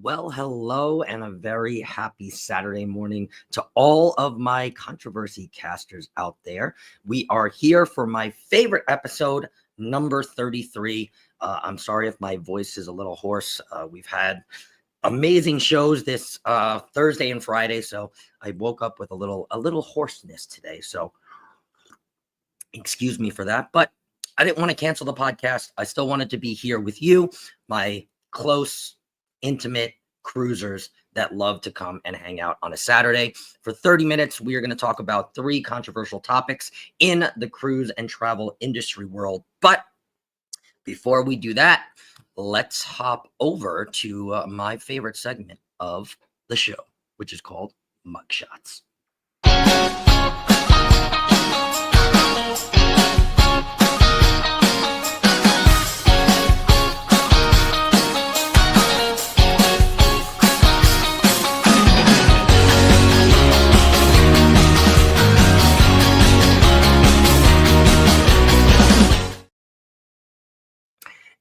Well, hello, and a very happy Saturday morning to all of my controversy casters out there. We are here for my favorite episode, number 33. I'm sorry if my voice is a little hoarse. We've had amazing shows this Thursday and Friday, so I woke up with a little hoarseness today. So excuse me for that, but I didn't want to cancel the podcast. I still wanted to be here with you, my close, intimate cruisers that love to come and hang out on a Saturday. For 30 minutes, we are going to talk about 3 controversial topics in the cruise and travel industry world. But before we do that, let's hop over to my favorite segment of the show, which is called Mugshots.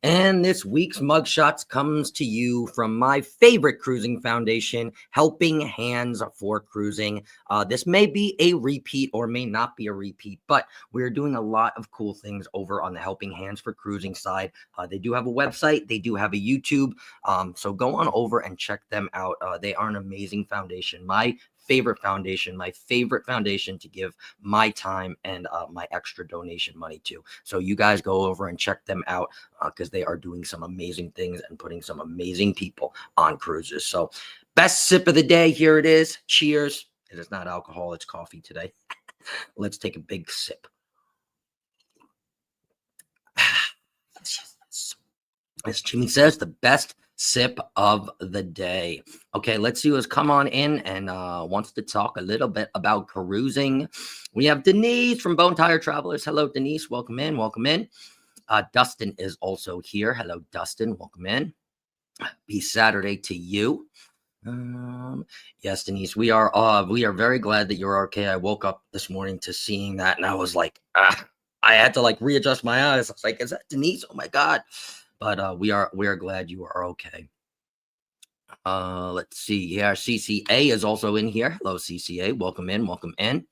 And this week's Mugshots comes to you from my favorite cruising foundation, Helping Hands for Cruising. This may be a repeat or may not be a repeat, but we're doing a lot of cool things over on the Helping Hands for Cruising side. They do have a website. They do have a YouTube. So go on over and check them out. They are an amazing foundation. My favorite foundation to give my time and my extra donation money to. So you guys go over and check them out because they are doing some amazing things and putting some amazing people on cruises. So best sip of the day, here it is. Cheers. It is not alcohol, it's coffee today. Let's take a big sip. As Jimmy says, the best sip of the day. Okay, let's see who's come on in and wants to talk a little bit about cruising. We have Denise from Bone Tire Travelers. Hello, Denise. Welcome in. Welcome in. Dustin is also here. Hello, Dustin. Welcome in. Happy Saturday to you. Yes, Denise, we are very glad that you're okay. I woke up this morning to seeing that, and I was like, I had to readjust my eyes. I was like, is that Denise? Oh my God. But we are glad you are okay. Let's see. Yeah, CCA is also in here. Hello, CCA. Welcome in. Welcome in.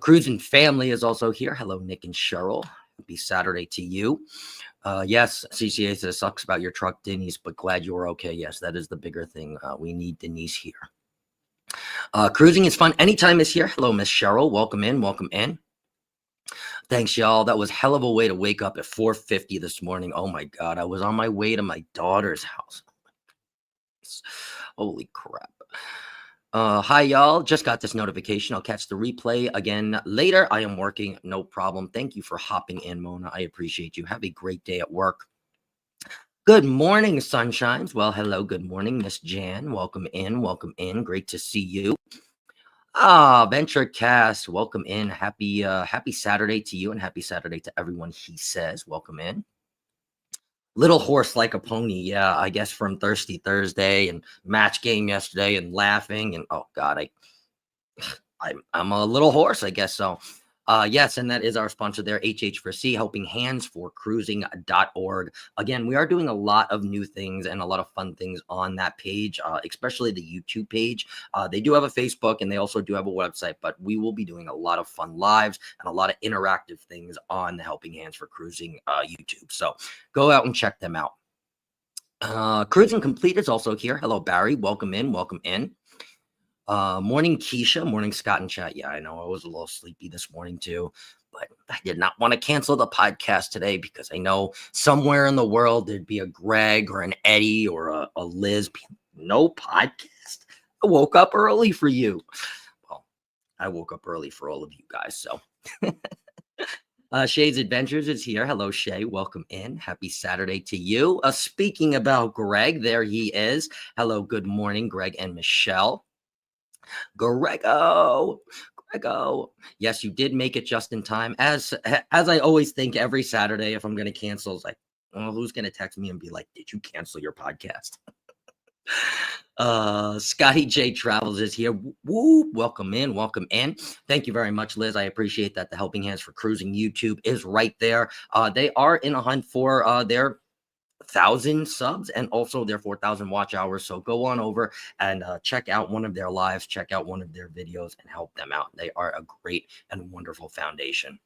Cruising Family is also here. Hello, Nick and Cheryl. Happy Saturday to you. Yes, CCA says sucks about your truck, Denise, but glad you are okay. Yes, that is the bigger thing. We need Denise here. Cruising is fun. Anytime is here. Hello, Miss Cheryl. Welcome in. Welcome in. Thanks, y'all. That was hell of a way to wake up at 4:50 this morning. Oh my God. I was on my way to my daughter's house. Holy crap. Hi, y'all. Just got this notification. I'll catch the replay again later. I am working. No problem. Thank you for hopping in, Mona. I appreciate you. Have a great day at work. Good morning, sunshines. Well, hello. Good morning, Miss Jan. Welcome in. Welcome in. Great to see you. Venture Cast, welcome in. Happy Saturday to you and happy Saturday to everyone, he says. Welcome in. Little horse like a pony. Yeah, I guess from Thirsty Thursday and match game yesterday and laughing and oh God, I'm a little horse, I guess so. Yes, and that is our sponsor there, HH4C, Helping Hands for Cruising.org. Again, we are doing a lot of new things and a lot of fun things on that page, especially the YouTube page. They do have a Facebook and they also do have a website, but we will be doing a lot of fun lives and a lot of interactive things on the Helping Hands for Cruising YouTube. So go out and check them out. Cruising Complete is also here. Hello, Barry. Welcome in. Welcome in. Morning, Keisha. Morning, Scott and chat. Yeah, I know I was a little sleepy this morning too, but I did not want to cancel the podcast today because I know somewhere in the world there'd be a Greg or an Eddie or a Liz. No podcast. I woke up early for you. Well, I woke up early for all of you guys. So Shay's Adventures is here. Hello, Shay. Welcome in. Happy Saturday to you. Speaking about Greg, there he is. Hello, good morning, Greg and Michelle. Grego. Yes, you did make it just in time. As I always think every Saturday, if I'm going to cancel, it's like, well, who's going to text me and be like, did you cancel your podcast? Scotty J Travels is here. Woo, welcome in. Thank you very much, Liz. I appreciate that. The Helping Hands for Cruising YouTube is right there. They are in a hunt for their 1,000 subs and also their 4,000 watch hours. So go on over and check out one of their lives, check out one of their videos, and help them out. They are a great and wonderful foundation.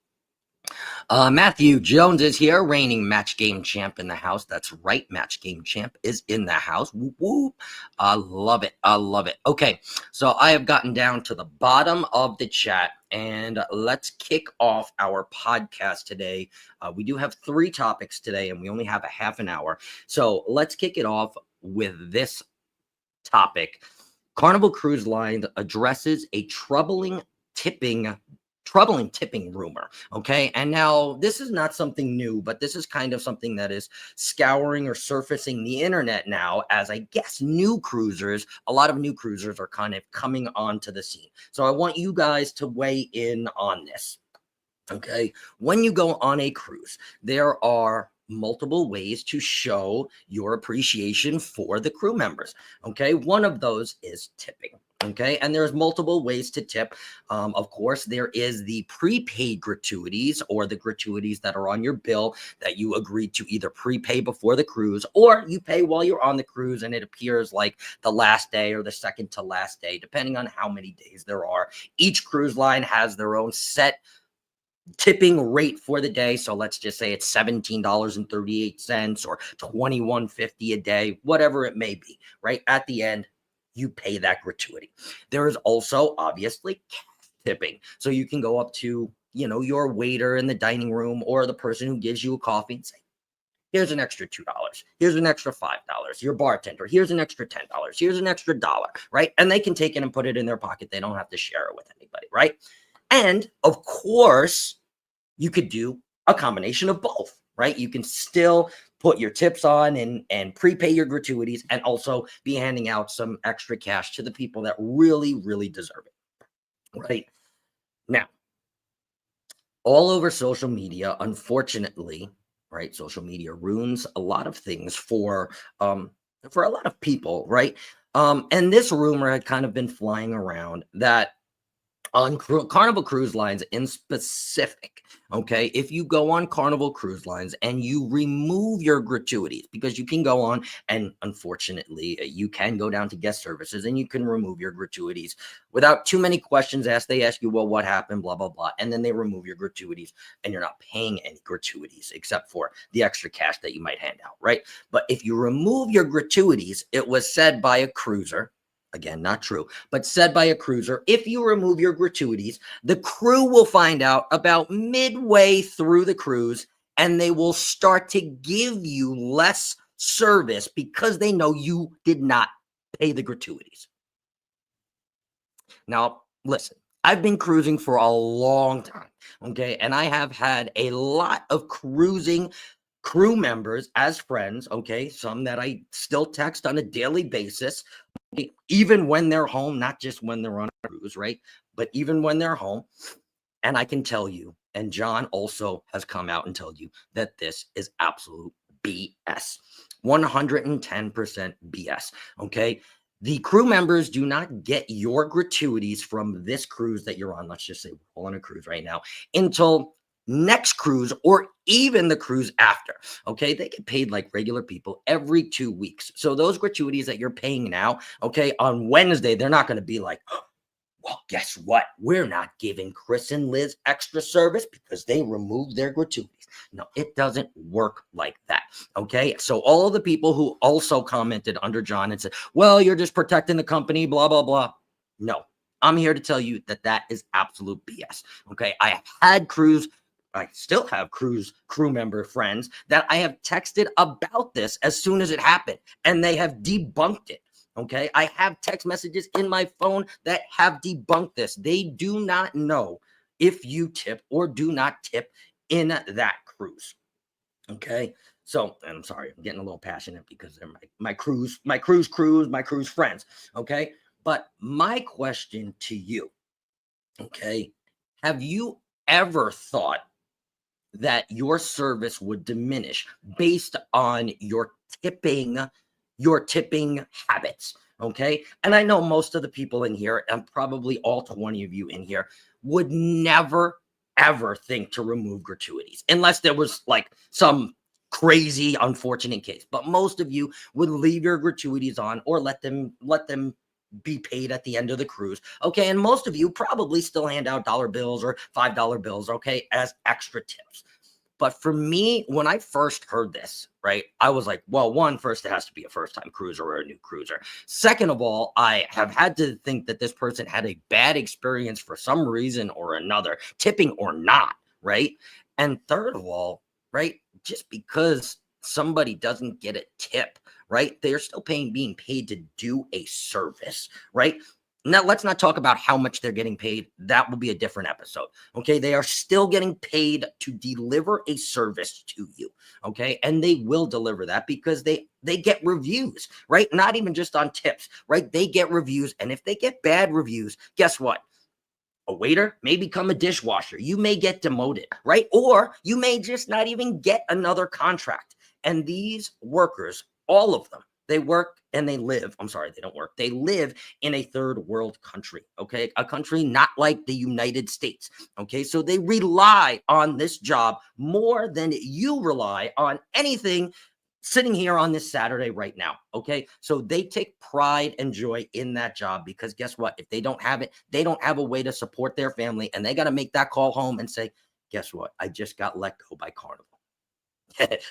Matthew Jones is here, reigning match game champ in the house. That's right, match game champ is in the house. Whoop, whoop. I love it. I love it. Okay, so I have gotten down to the bottom of the chat, and let's kick off our podcast today. We do have 3 topics today, and we only have a half an hour. So let's kick it off with this topic. Carnival Cruise Line addresses a troubling tipping rumor. Okay. And now this is not something new, but this is kind of something that is scouring or surfacing the internet now, as I guess a lot of new cruisers are kind of coming onto the scene. So I want you guys to weigh in on this. Okay. When you go on a cruise, there are multiple ways to show your appreciation for the crew members. Okay. One of those is tipping. Okay. And there's multiple ways to tip. Of course, there is the prepaid gratuities, or the gratuities that are on your bill that you agreed to either prepay before the cruise, or you pay while you're on the cruise and it appears like the last day or the second to last day, depending on how many days there are. Each cruise line has their own set tipping rate for the day. So let's just say it's $17.38 or $21.50 a day, whatever it may be, right? At the end, you pay that gratuity. There is also obviously tipping. So you can go up to, your waiter in the dining room or the person who gives you a coffee and say, here's an extra $2. Here's an extra $5. Your bartender, here's an extra $10. Here's an extra $1, right? And they can take it and put it in their pocket. They don't have to share it with anybody, right? And of course, you could do a combination of both, right? You can still put your tips on and prepay your gratuities, and also be handing out some extra cash to the people that really, really deserve it, right? Now, all over social media, unfortunately, right? Social media ruins a lot of things for a lot of people, right? And this rumor had kind of been flying around that on Carnival Cruise Lines in specific, okay, if you go on Carnival Cruise Lines and you remove your gratuities, because you can go on and unfortunately you can go down to guest services and you can remove your gratuities without too many questions asked. They ask you, well, what happened, blah, blah, blah, and then they remove your gratuities and you're not paying any gratuities except for the extra cash that you might hand out, right? But if you remove your gratuities, it was said by a cruiser, again, not true, but said by a cruiser, if you remove your gratuities, the crew will find out about midway through the cruise and they will start to give you less service because they know you did not pay the gratuities. Now, listen, I've been cruising for a long time, okay? And I have had a lot of cruising crew members as friends, okay? Some that I still text on a daily basis, even when they're home, not just when they're on a cruise, right? But even when they're home. And I can tell you, and John also has come out and told you, that this is absolute BS. 110% BS, okay? The crew members do not get your gratuities from this cruise that you're on. Let's just say we're on a cruise right now until next cruise, or even the cruise after. Okay, they get paid like regular people every 2 weeks. So those gratuities that you're paying now, okay, on Wednesday, they're not going to be like, oh, well, guess what? We're not giving Chris and Liz extra service because they removed their gratuities. No, it doesn't work like that. Okay, so all the people who also commented under John and said, well, you're just protecting the company, blah, blah, blah. No, I'm here to tell you that that is absolute BS. Okay, I still have crew member friends that I have texted about this as soon as it happened, and they have debunked it. Okay, I have text messages in my phone that have debunked this. They do not know if you tip or do not tip in that cruise. Okay, so I'm sorry, I'm getting a little passionate because they're my cruise friends. Okay, but my question to you, okay, have you ever thought that your service would diminish based on your tipping habits? Okay, and I know most of the people in here, and probably all 20 of you in here, would never ever think to remove gratuities unless there was like some crazy, unfortunate case. But most of you would leave your gratuities on or let them be paid at the end of the cruise. Okay. And most of you probably still hand out dollar bills or $5 bills, okay, as extra tips. But for me, when I first heard this, right, I was like, well, one, first, it has to be a first time cruiser or a new cruiser. Second of all, I have had to think that this person had a bad experience for some reason or another, tipping or not, right? And third of all, right, just because somebody doesn't get a tip, right, they're still being paid to do a service, right? Now, let's not talk about how much they're getting paid. That will be a different episode. Okay. They are still getting paid to deliver a service to you. Okay. And they will deliver that because they get reviews, right? Not even just on tips, right? They get reviews. And if they get bad reviews, guess what? A waiter may become a dishwasher. You may get demoted, right? Or you may just not even get another contract. And these workers, all of them, they work and they live. I'm sorry, they don't work. They live in a third world country, okay? A country not like the United States, okay? So they rely on this job more than you rely on anything sitting here on this Saturday right now, okay? So they take pride and joy in that job because guess what? If they don't have it, they don't have a way to support their family and they got to make that call home and say, guess what? I just got let go by Carnival.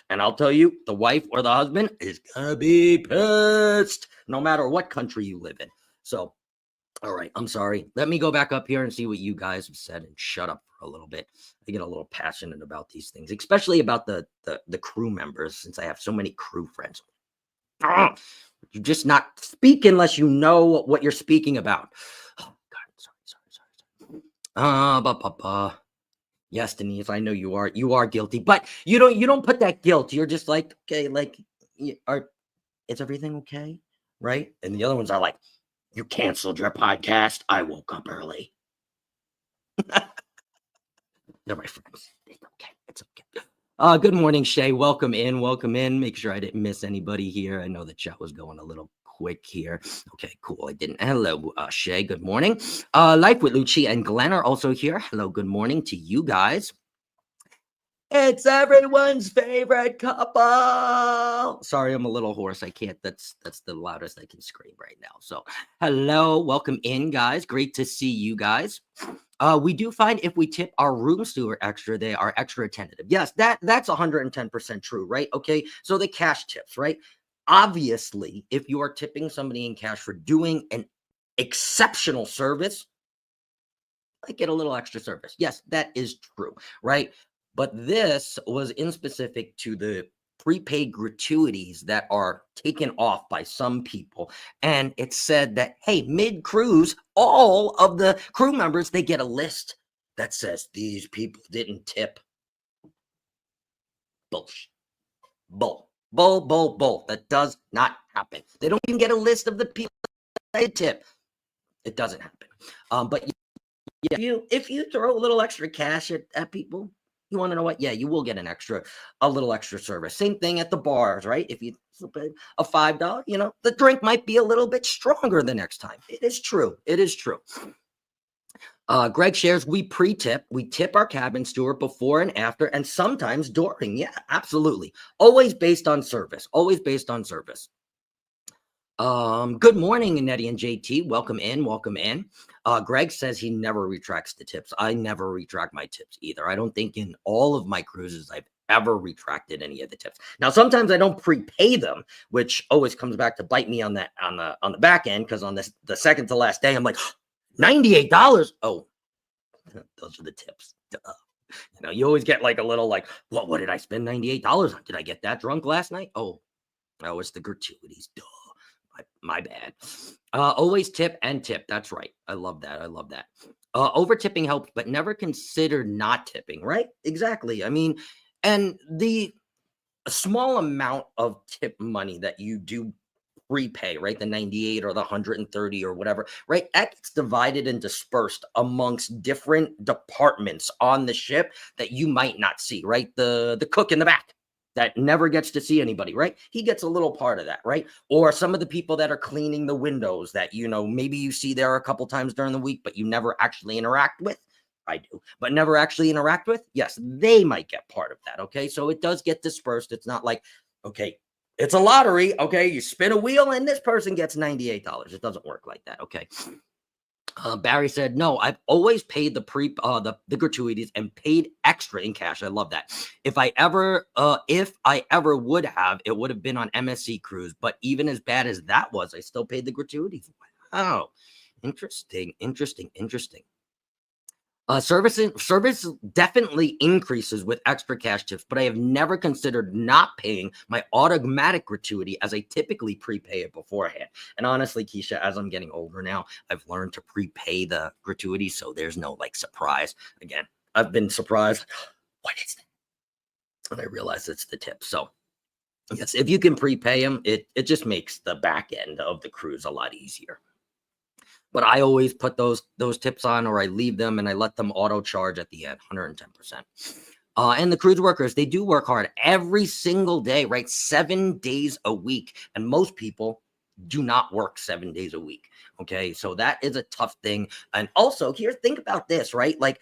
And I'll tell you, the wife or the husband is gonna be pissed no matter what country you live in. So, all right, I'm sorry. Let me go back up here and see what you guys have said and shut up for a little bit. I get a little passionate about these things, especially about the crew members, since I have so many crew friends. You just not speak unless you know what you're speaking about. Oh God, sorry. Yes, Denise, I know you are guilty, but you don't put that guilt. You're just like, okay, like, is everything okay? Right? And the other ones are like, you canceled your podcast. I woke up early. They're my friends. It's okay. It's okay. Good morning, Shay. Welcome in. Welcome in. Make sure I didn't miss anybody here. I know the chat was going a little quick here. Okay, cool. I didn't. Hello, Shay. Good morning. Life with Lucci and Glenn are also here. Hello, good morning to you guys. It's everyone's favorite couple. Sorry, I'm a little hoarse. I can't. That's the loudest I can scream right now. So, hello, welcome in, guys. Great to see you guys. We do find if we tip our room steward extra, they are extra attentive. Yes, that's 110% true, right? Okay, so the cash tips, right? Obviously, if you are tipping somebody in cash for doing an exceptional service, I get a little extra service. Yes, that is true, right? But this was in specific to the prepaid gratuities that are taken off by some people. And it said that, hey, mid-cruise, all of the crew members, they get a list that says these people didn't tip. Bullshit. Bull. That does not happen. They don't even get a list of the people they tip. It doesn't happen. But yeah, if you throw a little extra cash at people, you want to know what? Yeah, you will get a little extra service. Same thing at the bars, right? If you slip a $5, the drink might be a little bit stronger the next time. It is true. It is true. Greg shares, we pre-tip. We tip our cabin steward before and after, and sometimes during. Yeah, absolutely. Always based on service. Always based on service. Good morning, Nettie and JT. Welcome in. Welcome in. Greg says he never retracts the tips. I never retract my tips either. I don't think in all of my cruises I've ever retracted any of the tips. Now, sometimes I don't prepay them, which always comes back to bite me on the back end, because on the second to last day, I'm like, $98. Oh, those are the tips. Duh. You always get like a little like, what did I spend $98 on? Did I get that drunk last night? Oh, it's the gratuities. Duh. My bad. Always tip and tip. That's right. I love that. Over tipping helps, but never consider not tipping, right? Exactly. I mean, and the small amount of tip money that you do prepay, right? The 98 or the 130 or whatever, right? That gets divided and dispersed amongst different departments on the ship that you might not see, right? The cook in the back that never gets to see anybody, right? He gets a little part of that, right? Or some of the people that are cleaning the windows that, maybe you see there a couple times during the week, but you never actually interact with. I do, but never actually interact with, yes, they might get part of that. Okay. So it does get dispersed. It's not like, okay, it's a lottery. Okay. You spin a wheel and this person gets $98. It doesn't work like that. Okay. Barry said, "No, I've always paid the gratuities and paid extra in cash. I love that. If I ever would have, it would have been on MSC Cruise. But even as bad as that was, I still paid the gratuities. Wow, interesting, interesting, interesting. Service definitely increases with extra cash tips, but I have never considered not paying my automatic gratuity as I typically prepay it beforehand. And honestly, Keisha, as I'm getting older now, I've learned to prepay the gratuity, so there's no like surprise. Again, I've been surprised. What is that? And I realize it's the tip. So yes, if you can prepay them, it just makes the back end of the cruise a lot easier. But I always put those tips on, or I leave them and I let them auto charge at the end, 110%. And the cruise workers, they do work hard every single day, right? 7 days a week. And most people do not work 7 days a week. Okay. So that is a tough thing. And also here, think about this, right? Like,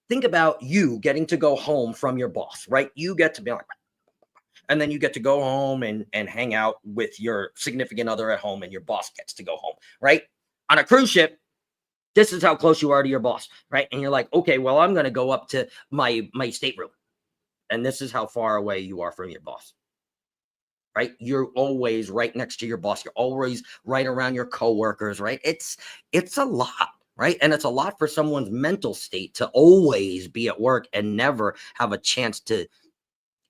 think about you getting to go home from your boss, right? You get to be like, and then you get to go home and hang out with your significant other at home, and your boss gets to go home, right? On a cruise ship, this is how close you are to your boss, right? And you're like, okay, well, I'm going to go up to my stateroom, and this is how far away you are from your boss, right? You're always right next to your boss. You're always right around your coworkers, right? It's a lot, right? And it's a lot for someone's mental state to always be at work and never have a chance to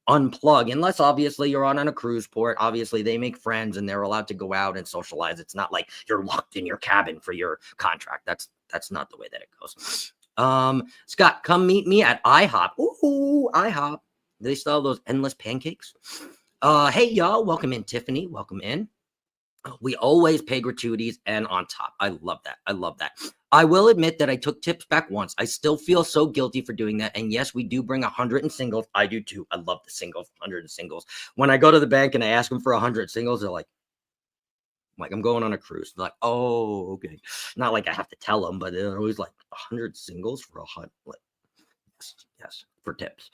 unplug, unless obviously you're on a cruise port. Obviously they make friends and they're allowed to go out and socialize. It's not like you're locked in your cabin for your contract. That's not the way that it goes. Scott, come meet me at IHOP. Ooh, IHOP. They still have those endless pancakes. Hey y'all, welcome in. Tiffany, welcome in. We always pay gratuities and on top. I love that. I love that. I will admit that I took tips back once. I still feel so guilty for doing that. And yes, we do bring 100 in singles. I do too. I love the singles, 100 in singles. When I go to the bank and I ask them for 100 singles, they're like, I'm going on a cruise. They're like, oh, okay. Not like I have to tell them, but they're always like 100 singles for 100. Like, yes, for tips.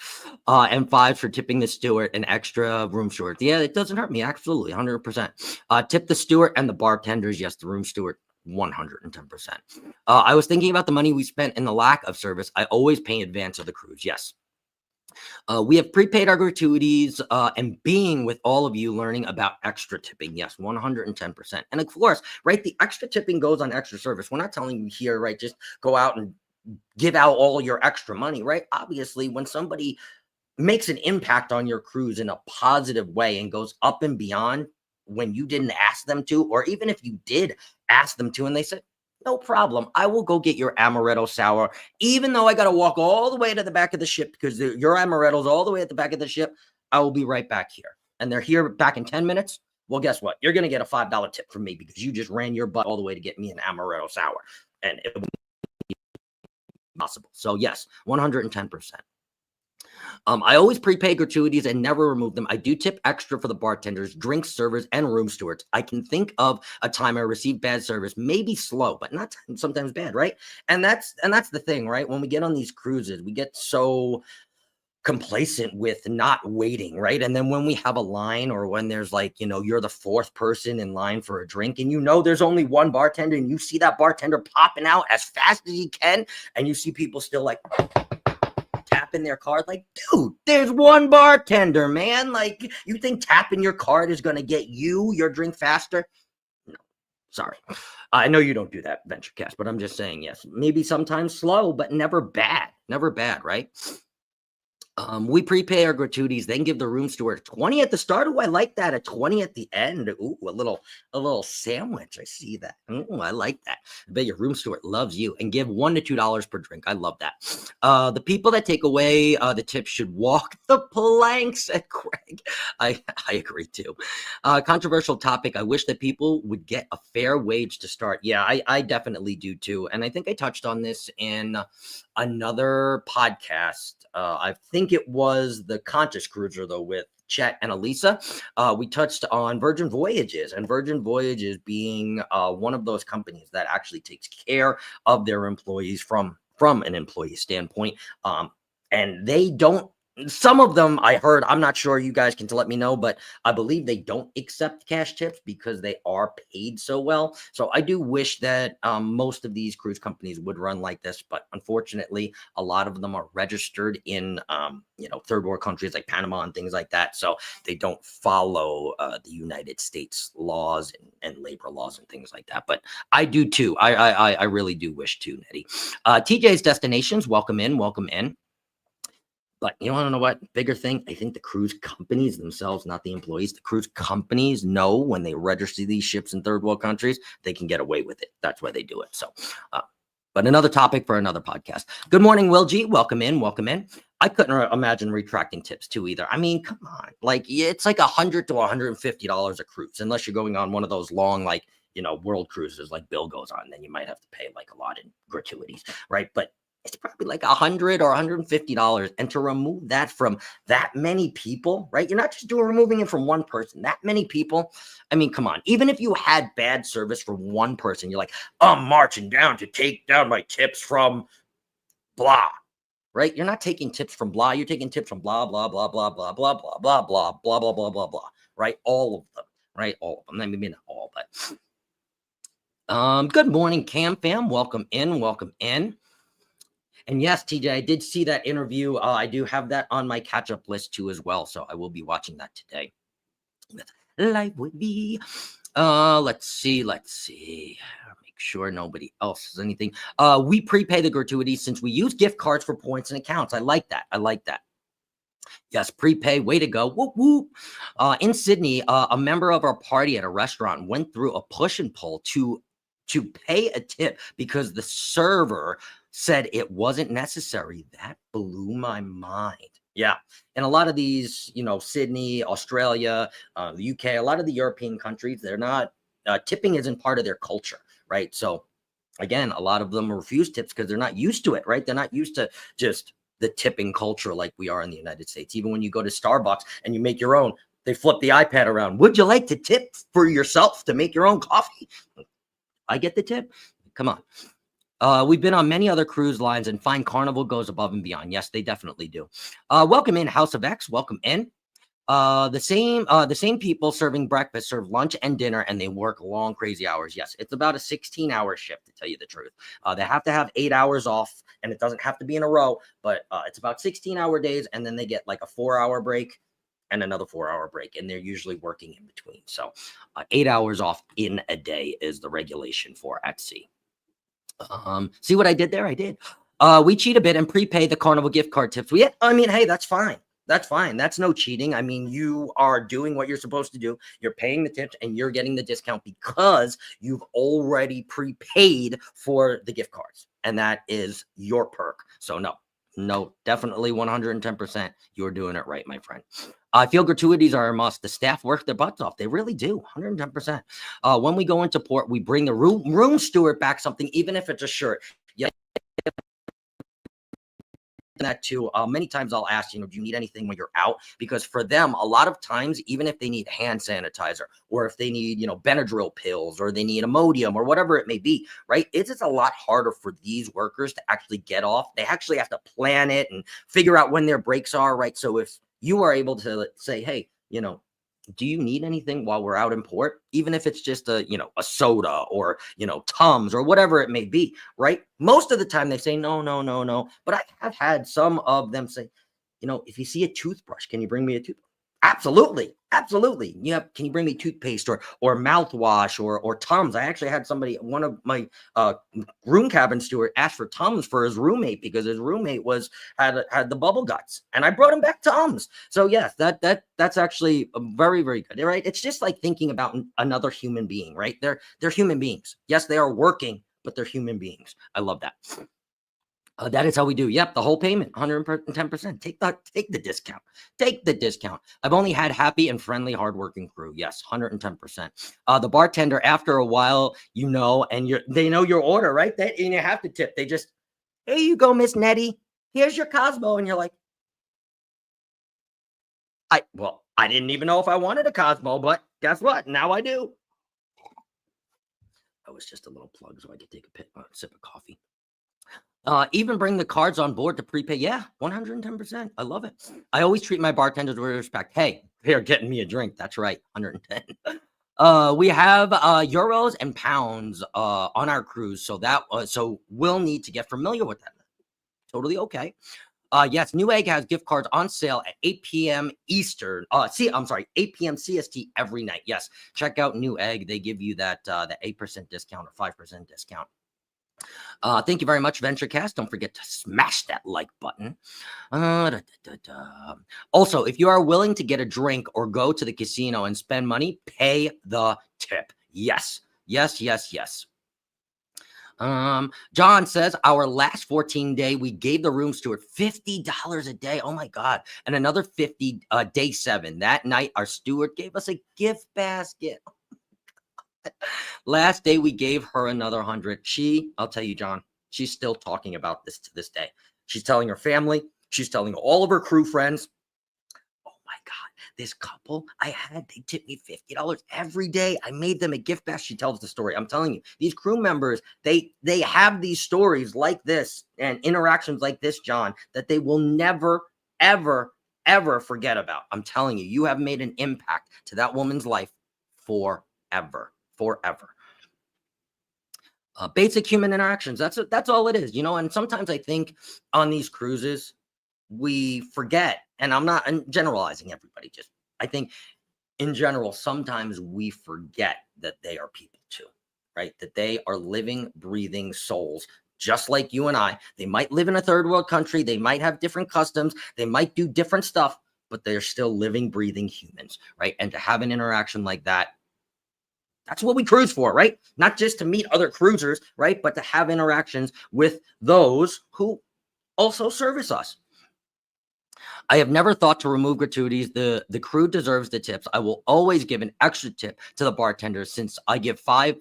And 5 for tipping the steward and extra room steward. Yeah, it doesn't hurt me. Absolutely, 100%. Tip the steward and the bartenders. Yes, the room steward, 110%. I was thinking about the money we spent and the lack of service. I always pay in advance of the cruise. Yes. We have prepaid our gratuities and being with all of you learning about extra tipping. Yes, 110%. And of course, right, the extra tipping goes on extra service. We're not telling you here, right, just go out and give out all your extra money, right? Obviously, when somebody makes an impact on your cruise in a positive way and goes up and beyond when you didn't ask them to, or even if you did ask them to and they said, no problem, I will go get your amaretto sour, even though I got to walk all the way to the back of the ship because your amaretto's all the way at the back of the ship. I will be right back here. And they're here back in 10 minutes. Well, guess what? You're going to get a $5 tip from me because you just ran your butt all the way to get me an amaretto sour. And it would be possible. So yes, 110%. I always prepay gratuities and never remove them. I do tip extra for the bartenders, drink servers, and room stewards. I can think of a time I received bad service, maybe slow, but not sometimes bad, right? And that's the thing, right? When we get on these cruises, we get so complacent with not waiting, right? And then when we have a line, or when there's like, you're the fourth person in line for a drink, and there's only one bartender, and you see that bartender popping out as fast as he can, and you see people still like tapping their card, like, dude, there's one bartender, man. Like, you think tapping your card is going to get you your drink faster? No, sorry. I know you don't do that, VentureCast, but I'm just saying, yes, maybe sometimes slow, but never bad, right? We prepay our gratuities, then give the room steward 20 at the start. Oh, I like that. A 20 at the end. Ooh, a little sandwich. I see that. Ooh, I like that. I bet your room steward loves you. And give $1 to $2 per drink. I love that. The people that take away the tips should walk the planks, at Craig. I agree too. Controversial topic. I wish that people would get a fair wage to start. Yeah, I definitely do too. And I think I touched on this in another podcast. I think it was the Conscious Cruiser, though, with Chet and Elisa. We touched on Virgin Voyages, and Virgin Voyages being one of those companies that actually takes care of their employees from from an employee standpoint. And they don't, some of them I heard, I'm not sure, you guys can let me know, but I believe they don't accept cash tips because they are paid so well. So I do wish that most of these cruise companies would run like this, but unfortunately, a lot of them are registered in, third world countries like Panama and things like that. So they don't follow the United States laws and labor laws and things like that. But I do too. I really do wish to, Nettie. TJ's Destinations, welcome in, welcome in. But you want to know what? Bigger thing, I think the cruise companies themselves, not the employees, the cruise companies know when they register these ships in third world countries, they can get away with it. That's why they do it. So, but another topic for another podcast. Good morning, Will G. Welcome in. Welcome in. I couldn't imagine retracting tips too either. I mean, come on. Like, it's like $100 to $150 a cruise, unless you're going on one of those long, like, world cruises like Bill goes on. Then you might have to pay like a lot in gratuities, right? But it's probably like $100 or $150. And to remove that from that many people, right? You're not just removing it from one person, that many people. I mean, come on. Even if you had bad service from one person, you're like, I'm marching down to take down my tips from blah, right? You're not taking tips from blah. You're taking tips from blah, blah, blah, blah, blah, blah, blah, blah, blah, blah, blah, blah, blah, blah, right? All of them, right? All of them. I mean, maybe not all, but good morning, Cam fam. Welcome in. Welcome in. And yes, TJ, I did see that interview. I do have that on my catch-up list too as well. So I will be watching that today. Life would be. Let's see. Make sure nobody else has anything. We prepay the gratuities since we use gift cards for points and accounts. I like that. Yes, prepay. Way to go. Whoop, whoop. In Sydney, a member of our party at a restaurant went through a push and pull to pay a tip because the server said it wasn't necessary. That blew my mind. Yeah. And a lot of these, Sydney, Australia, the UK, a lot of the European countries, they're not, tipping isn't part of their culture, right? So again, a lot of them refuse tips because they're not used to it, right? They're not used to just the tipping culture like we are in the United States. Even when you go to Starbucks and you make your own, they flip the iPad around. Would you like to tip for yourself to make your own coffee? I get the tip. Come on. We've been on many other cruise lines and find Carnival goes above and beyond. Yes, they definitely do. Welcome in, House of X. Welcome in. The same people serving breakfast serve lunch and dinner, and they work long, crazy hours. Yes, it's about a 16-hour shift, to tell you the truth. They have to have 8 hours off, and it doesn't have to be in a row, but it's about 16-hour days, and then they get like a 4-hour break and another 4-hour break, and they're usually working in between. So 8 hours off in a day is the regulation for at sea. See what I did there? I did. We cheat a bit and prepay the Carnival gift card tips. Hey, that's fine. That's fine. That's no cheating. I mean, you are doing what you're supposed to do. You're paying the tips and you're getting the discount because you've already prepaid for the gift cards. And that is your perk. So no, definitely 110%. You're doing it right, my friend. I feel gratuities are a must. The staff work their butts off. They really do, 110%. When we go into port, we bring the room steward back something, even if it's a shirt. Yeah. That too. Many times I'll ask, do you need anything when you're out? Because for them, a lot of times, even if they need hand sanitizer or if they need, Benadryl pills or they need Imodium or whatever it may be, right? It's just a lot harder for these workers to actually get off. They actually have to plan it and figure out when their breaks are, right? So if you are able to say, hey, do you need anything while we're out in port? Even if it's just a soda or, Tums or whatever it may be, right? Most of the time they say, no. But I have had some of them say, if you see a toothbrush, can you bring me a toothbrush? Absolutely. Can you bring me toothpaste or mouthwash or Tums? I actually had one of my room cabin steward ask for Tums for his roommate because his roommate had the bubble guts, and I brought him back Tums. So yes, that's actually very, very good, right? It's just like thinking about another human being, right? They're human beings. Yes, they are working, but they're human beings. I love that. That is how we do. Yep, the whole payment, 110%. Take the discount. Take the discount. I've only had happy and friendly, hardworking crew. Yes, 110%. The bartender, after a while, and they know your order, right? And you have to tip. They just, here you go, Miss Nettie. Here's your Cosmo, and you're like, I didn't even know if I wanted a Cosmo, but guess what? Now I do. That was just a little plug so I could take a sip of coffee. Even bring the cards on board to prepay. Yeah, 110%. I love it. I always treat my bartenders with respect. Hey, they're getting me a drink. That's right, 110. We have euros and pounds on our cruise, so we'll need to get familiar with that. Totally okay. Yes, Newegg has gift cards on sale at 8 p.m. Eastern. I'm sorry, 8 p.m. CST every night. Yes, check out Newegg. They give you that 8% discount or 5% discount. Thank you very much, VentureCast. Don't forget to smash that like button. Also, if you are willing to get a drink or go to the casino and spend money, pay the tip. Yes, yes, yes, yes. John says our last 14 day, we gave the room steward $50 a day. Oh my God. And another 50 day 7. That night, our steward gave us a gift basket. Last day, we gave her another 100. I'll tell you, John, she's still talking about this to this day. She's telling her family. She's telling all of her crew friends. Oh my God, this couple they tipped me $50 every day. I made them a gift basket. She tells the story. I'm telling you, these crew members, they have these stories like this and interactions like this, John, that they will never, ever, ever forget about. I'm telling you, you have made an impact to that woman's life forever. Basic human interactions. That's all it is, and sometimes I think on these cruises we forget, and I'm not generalizing everybody, I think in general sometimes we forget that they are people too, right? That they are living, breathing souls just like you and I. They might live in a third world country, they might have different customs, they might do different stuff, but they're still living, breathing humans, right? And to have an interaction like that, that's what we cruise for, right? Not just to meet other cruisers, right? But to have interactions with those who also service us. I have never thought to remove gratuities. The crew deserves the tips. I will always give an extra tip to the bartender since I get 5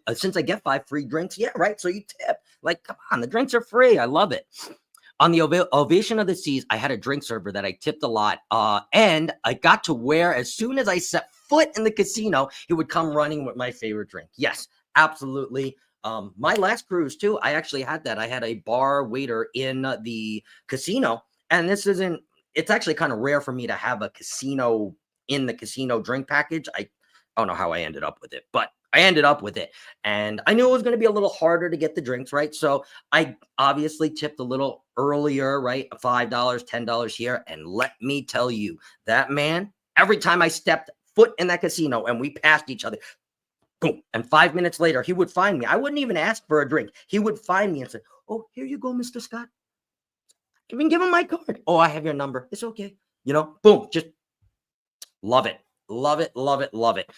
free drinks. Yeah, right. So you tip. Like, come on, the drinks are free. I love it. On the Ovation of the Seas, I had a drink server that I tipped a lot, and I got to wear, as soon as I set foot in the casino, he would come running with my favorite drink. Yes, absolutely. My last cruise, too, I actually had that. I had a bar waiter in the casino, and it's actually kind of rare for me to have a casino in the casino drink package. I don't know how I ended up with it, but I ended up with it, and I knew it was going to be a little harder to get the drinks, right? So I obviously tipped a little earlier, right? $5, $10 here. And let me tell you, that man, every time I stepped foot in that casino and we passed each other, boom. And 5 minutes later, he would find me. I wouldn't even ask for a drink. He would find me and say, "Oh, here you go, Mr. Scott. Even give him my card. Oh, I have your number. It's okay." Boom. Just love it. Love it. Love it. Love it.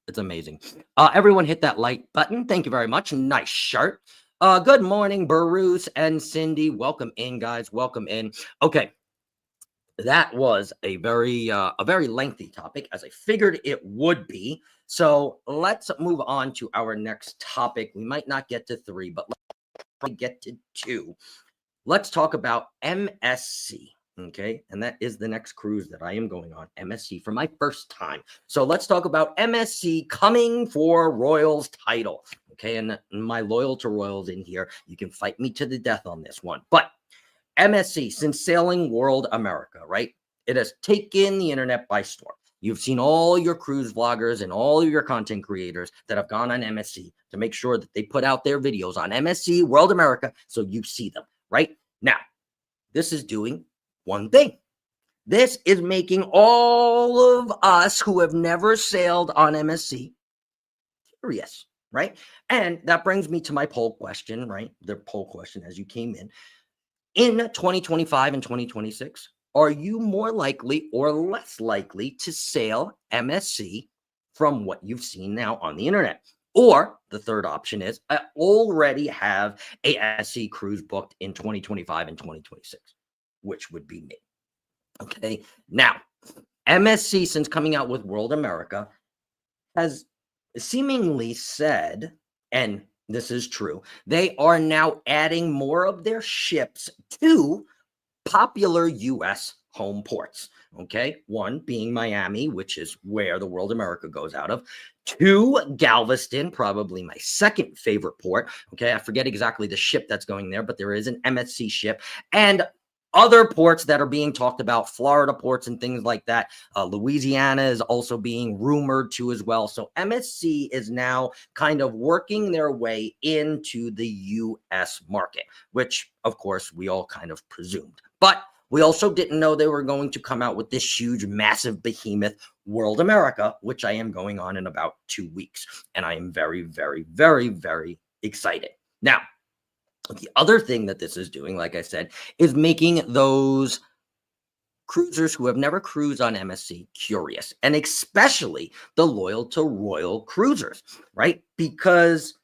It's amazing. Everyone hit that like button. Thank you very much. Nice shirt. Good morning, Bruce and Cindy. Welcome in, guys. Welcome in. Okay. That was a very lengthy topic, as I figured it would be. So let's move on to our next topic. We might not get to 3, but let's probably get to 2. Let's talk about MSC. Okay, and that is the next cruise that I am going on, MSC, for my first time. So let's talk about MSC coming for Royals title. Okay, and my loyal to Royals in here, you can fight me to the death on this one. But MSC, since Sailing World America, right? It has taken the internet by storm. You've seen all your cruise vloggers and all of your content creators that have gone on MSC to make sure that they put out their videos on MSC World America so you see them, right? Now, this is doing one thing. This is making all of us who have never sailed on MSC curious, right? And that brings me to my poll question, right? The poll question as you came in. In 2025 and 2026, are you more likely or less likely to sail MSC from what you've seen now on the internet? Or the third option is, I already have a MSC cruise booked in 2025 and 2026, which would be me. Okay. Now, MSC, since coming out with World America, has seemingly said, and this is true, they are now adding more of their ships to popular U.S. home ports. Okay. One being Miami, which is where the World America goes out of. Two, Galveston, probably my second favorite port. Okay. I forget exactly the ship that's going there, but there is an MSC ship. And other ports that are being talked about, Florida ports and things like that. Louisiana is also being rumored to as well. So MSC is now kind of working their way into the U.S. market, which, of course, we all kind of presumed. But we also didn't know they were going to come out with this huge, massive behemoth, World America, which I am going on in about 2 weeks. And I am very, very, very, very excited. Now, the other thing that this is doing, like I said, is making those cruisers who have never cruised on MSC curious, and especially the loyal to Royal cruisers, right? Because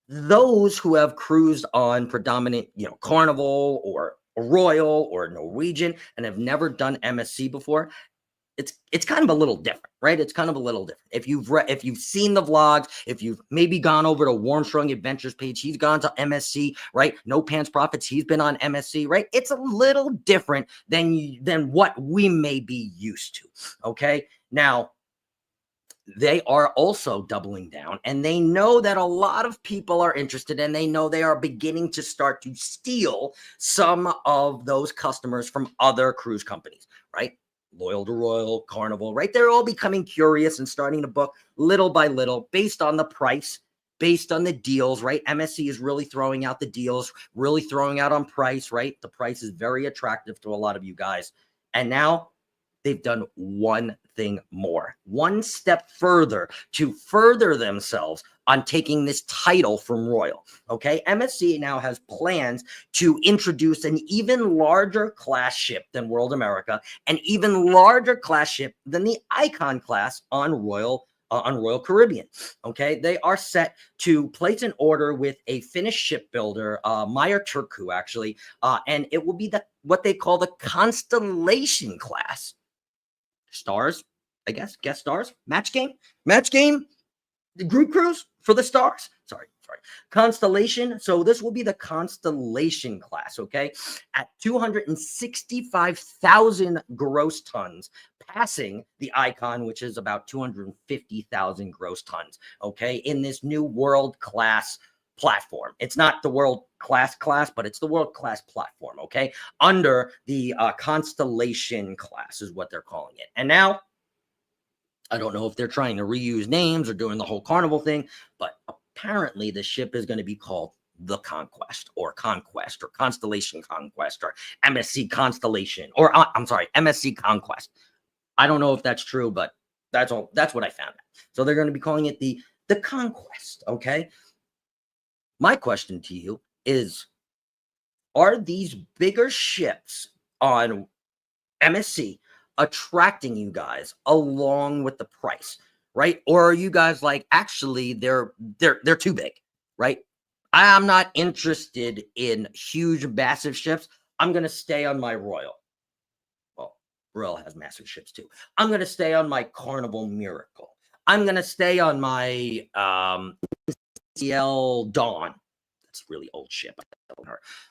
those who have cruised on predominant, Carnival or Royal or Norwegian and have never done MSC before, it's kind of a little different, right? It's kind of a little different. If you've seen the vlogs, if you've maybe gone over to Warmstrong Adventures page, he's gone to MSC, right? No Pants Profits, he's been on MSC, right? It's a little different than what we may be used to. Okay. Now, they are also doubling down, and they know that a lot of people are interested, and they know they are beginning to start to steal some of those customers from other cruise companies, right? Loyal to Royal, Carnival, right? They're all becoming curious and starting to book little by little based on the price, based on the deals, right? MSC is really throwing out the deals, really throwing out on price, right? The price is very attractive to a lot of you guys. And now they've done one thing more, one step further to further themselves on taking this title from Royal. Okay. MSC now has plans to introduce an even larger class ship than World America, an even larger class ship than the Icon class on Royal Caribbean. Okay. They are set to place an order with a Finnish shipbuilder, Meyer Turku, actually. And it will be what they call the Constellation class. Stars, I guess, guest stars, match game, the group cruise for the stars. Sorry. Constellation. So this will be the Constellation class, okay, at 265,000 gross tons, passing the Icon, which is about 250,000 gross tons, okay, in this new world-class platform. It's not the world-class class, but it's the world-class platform, okay, under the Constellation class is what they're calling it. And now, I don't know if they're trying to reuse names or doing the whole Carnival thing, but apparently the ship is going to be called the Conquest or Constellation Conquest or MSC Constellation or I'm sorry, MSC Conquest. I don't know if that's true, but that's what I found out. So they're going to be calling it the Conquest, okay? My question to you is, are these bigger ships on MSC attracting you guys along with the price, right? Or are you guys like, actually, they're too big, right? I'm not interested in huge, massive ships. I'm going to stay on my Royal. Well, Royal has massive ships too. I'm going to stay on my Carnival Miracle. I'm going to stay on my CL Dawn. That's a really old ship.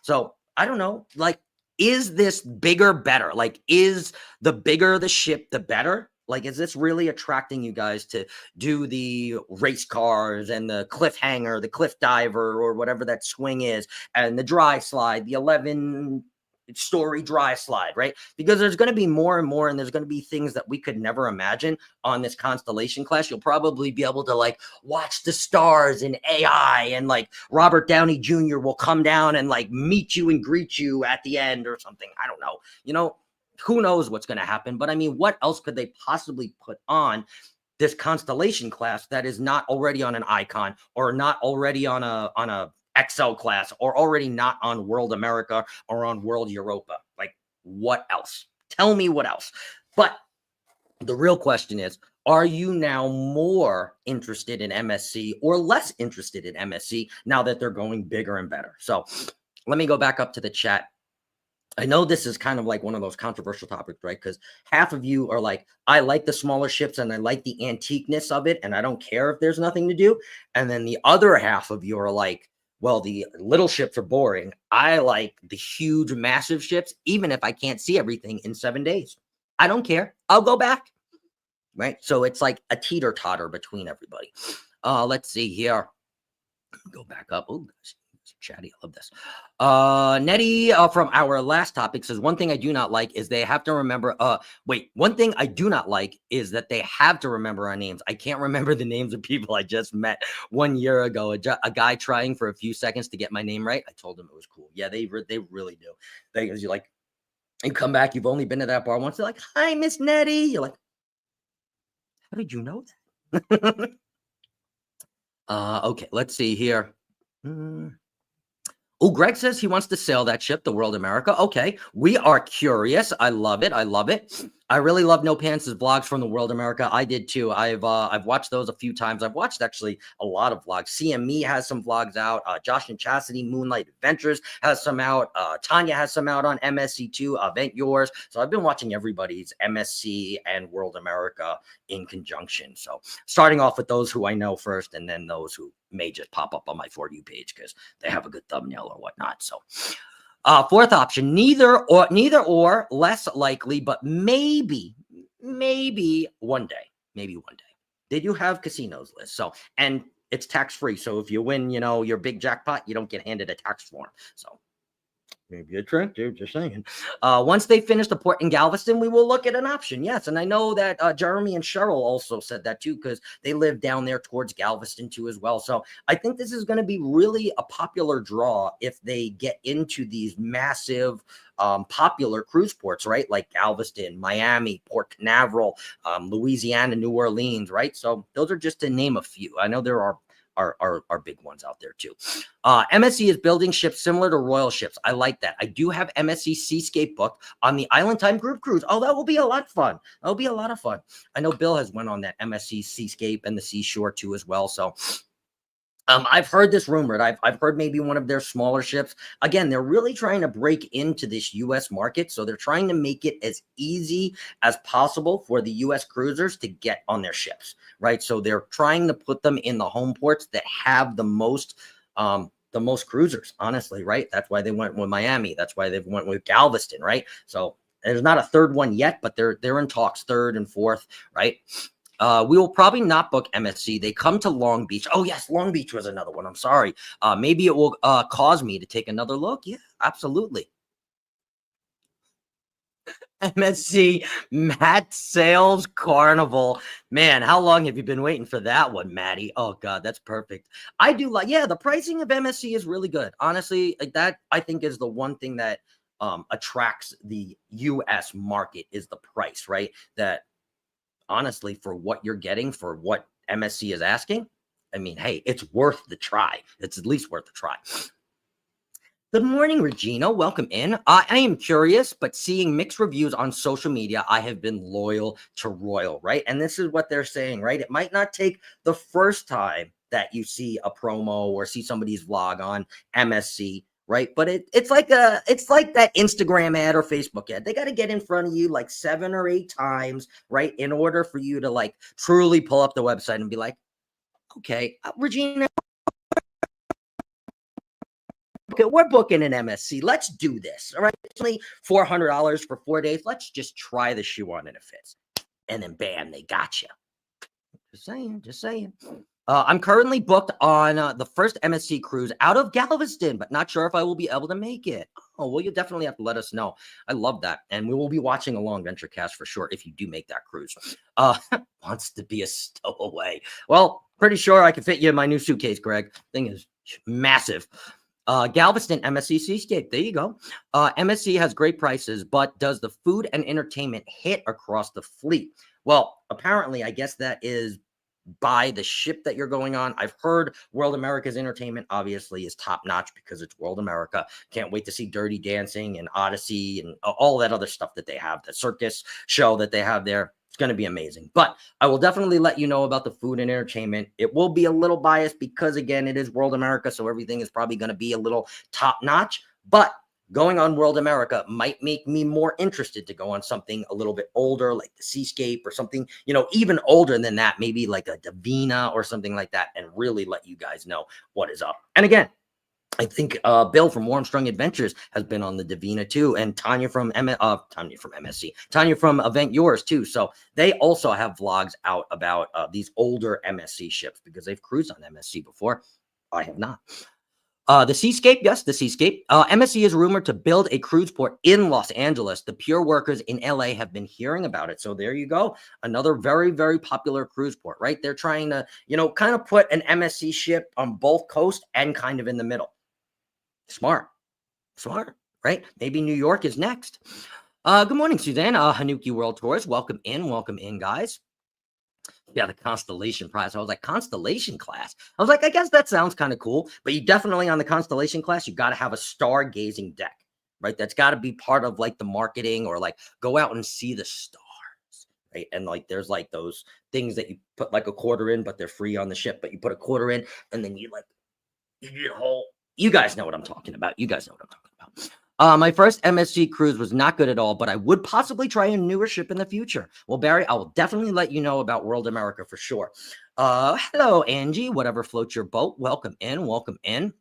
So I don't know, like, is this bigger better? Like, is the bigger the ship, the better? Like, is this really attracting you guys to do the race cars and the cliffhanger, the cliff diver, or whatever that swing is, and the dry slide, the 11-story dry slide, right? Because there's going to be more and more, and there's going to be things that we could never imagine on this Constellation class. You'll probably be able to like watch the stars in AI, and like Robert Downey Jr. will come down and like meet you and greet you at the end or something. I don't know. Who knows what's going to happen? But I mean, what else could they possibly put on this Constellation class that is not already on an Icon or not already on a XL class or already not on World America or on World Europa? Like, what else? Tell me what else. But the real question is, are you now more interested in MSC or less interested in MSC now that they're going bigger and better? So let me go back up to the chat. I know this is kind of like one of those controversial topics, right? Because half of you are like, I like the smaller ships and I like the antiqueness of it, and I don't care if there's nothing to do. And then the other half of you are like, Well, the little ships are boring. I like the huge, massive ships, even if I can't see everything in 7 days. I don't care. I'll go back. Right. So it's like a teeter totter between everybody. Let's see here. Go back up. Oh, chatty. I love this. Nettie from our last topic says one thing I do not like is they have to remember. One thing I do not like is that they have to remember our names. I can't remember the names of people I just met 1 year ago. A guy trying for a few seconds to get my name right. I told him it was cool. Yeah, they really do. You like, you come back. You've only been to that bar once. They're like, "Hi, Miss Nettie." You're like, "How did you know that?" Okay, let's see here. Oh, Greg says he wants to sail that ship, the World America. Okay, we are curious. I love it. I love it. I really love No Pants' vlogs from the World America. I did too. I've watched those a few times. I've watched actually a lot of vlogs. CME has some vlogs out. Josh and Chastity Moonlight Adventures has some out. Tanya has some out on MSC too. Vent Yours. So I've been watching everybody's MSC and World America in conjunction. So starting off with those who I know first, and then those who may just pop up on my For You page because they have a good thumbnail or whatnot. So fourth option, neither or, less likely, but maybe one day. Maybe one day. They do have casinos list. So, and it's tax free. So if you win, your big jackpot, you don't get handed a tax form. So maybe a trick, dude. Just saying. Once they finish the port in Galveston, we will look at an option. Yes, and I know that Jeremy and Cheryl also said that too because they live down there towards Galveston too as well. So I think this is going to be really a popular draw if they get into these massive, popular cruise ports, right? Like Galveston, Miami, Port Canaveral, Louisiana, New Orleans, right? So those are just to name a few. I know there are big ones out there too. MSC is building ships similar to Royal ships. I like that. I do have MSC Seascape booked on the Island Time group cruise. Oh, that will be a lot of fun. That'll be a lot of fun. I know Bill has went on that MSC Seascape and the Seashore too as well. So I've heard this rumored. I've heard maybe one of their smaller ships. Again, they're really trying to break into this U.S. market, so they're trying to make it as easy as possible for the U.S. cruisers to get on their ships, right? So they're trying to put them in the home ports that have the most cruisers, honestly, right? That's why they went with Miami. That's why they went with Galveston, right? So there's not a third one yet, but they're in talks, third and fourth, right? We will probably not book MSC. They come to Long Beach. Oh, yes, Long Beach was another one. I'm sorry. Maybe it will cause me to take another look. Yeah, absolutely. MSC Matt Sales Carnival. Man, how long have you been waiting for that one, Maddie? Oh, God, that's perfect. I do like, yeah, the pricing of MSC is really good. Honestly, like that, I think is the one thing that attracts the U.S. market is the price, right? That honestly, for what you're getting, for what MSC is asking, I mean, hey, it's worth the try. It's at least worth the try. Good morning, Regina. Welcome in. I am curious, but seeing mixed reviews on social media, I have been loyal to Royal, right? And this is what they're saying, right? It might not take the first time that you see a promo or see somebody's vlog on MSC, right? But it's like that Instagram ad or Facebook ad. They got to get in front of you like 7 or 8 times, right? In order for you to like truly pull up the website and be like, okay, Regina, okay, we're booking an MSC. Let's do this. All right. It's only $400 for 4 days. Let's just try the shoe on and it fits. And then bam, they got you. Just saying, just saying. I'm currently booked on the first MSC cruise out of Galveston, but not sure if I will be able to make it. Oh, well, you definitely have to let us know. I love that. And we will be watching along VentureCast for sure if you do make that cruise. Wants to be a stowaway. Well, pretty sure I can fit you in my new suitcase, Greg. Thing is massive. Galveston MSC Seascape. There you go. MSC has great prices, but does the food and entertainment hit across the fleet? Well, apparently, I guess that is by the ship that you're going on. I've heard World America's entertainment obviously is top notch because it's World America. Can't wait to see Dirty Dancing and Odyssey and all that other stuff that they have. The circus show that they have there. It's going to be amazing. But I will definitely let you know about the food and entertainment. It will be a little biased because, again, it is World America, so everything is probably going to be a little top notch. But going on World America might make me more interested to go on something a little bit older, like the Seascape or something, even older than that, maybe like a Davina or something like that, and really let you guys know what is up. And again, I think Bill from Warmstrong Adventures has been on the Davina too, and Tanya from MSC, Tanya from Event Yours too. So they also have vlogs out about these older MSC ships because they've cruised on MSC before. I have not. The Seascape, yes, the Seascape. MSC is rumored to build a cruise port in Los Angeles. The Pure workers in LA have been hearing about it. So there you go. Another very, very popular cruise port, right? They're trying to, kind of put an MSC ship on both coasts and kind of in the middle. Smart, right? Maybe New York is next. Good morning, Suzanne. Hanuki World Tours. Welcome in, guys. Yeah, the Constellation prize. I was like, Constellation class. I was like, I guess that sounds kind of cool. But you definitely on the Constellation class, you got to have a stargazing deck, right? That's got to be part of like the marketing or like go out and see the stars, right? And like there's like those things that you put like a quarter in, but they're free on the ship. But you put a quarter in, and then you get a whole. You guys know what I'm talking about. My first MSC cruise was not good at all, but I would possibly try a newer ship in the future. Well, Barry, I will definitely let you know about World America for sure. Hello, Angie. Whatever floats your boat. Welcome in.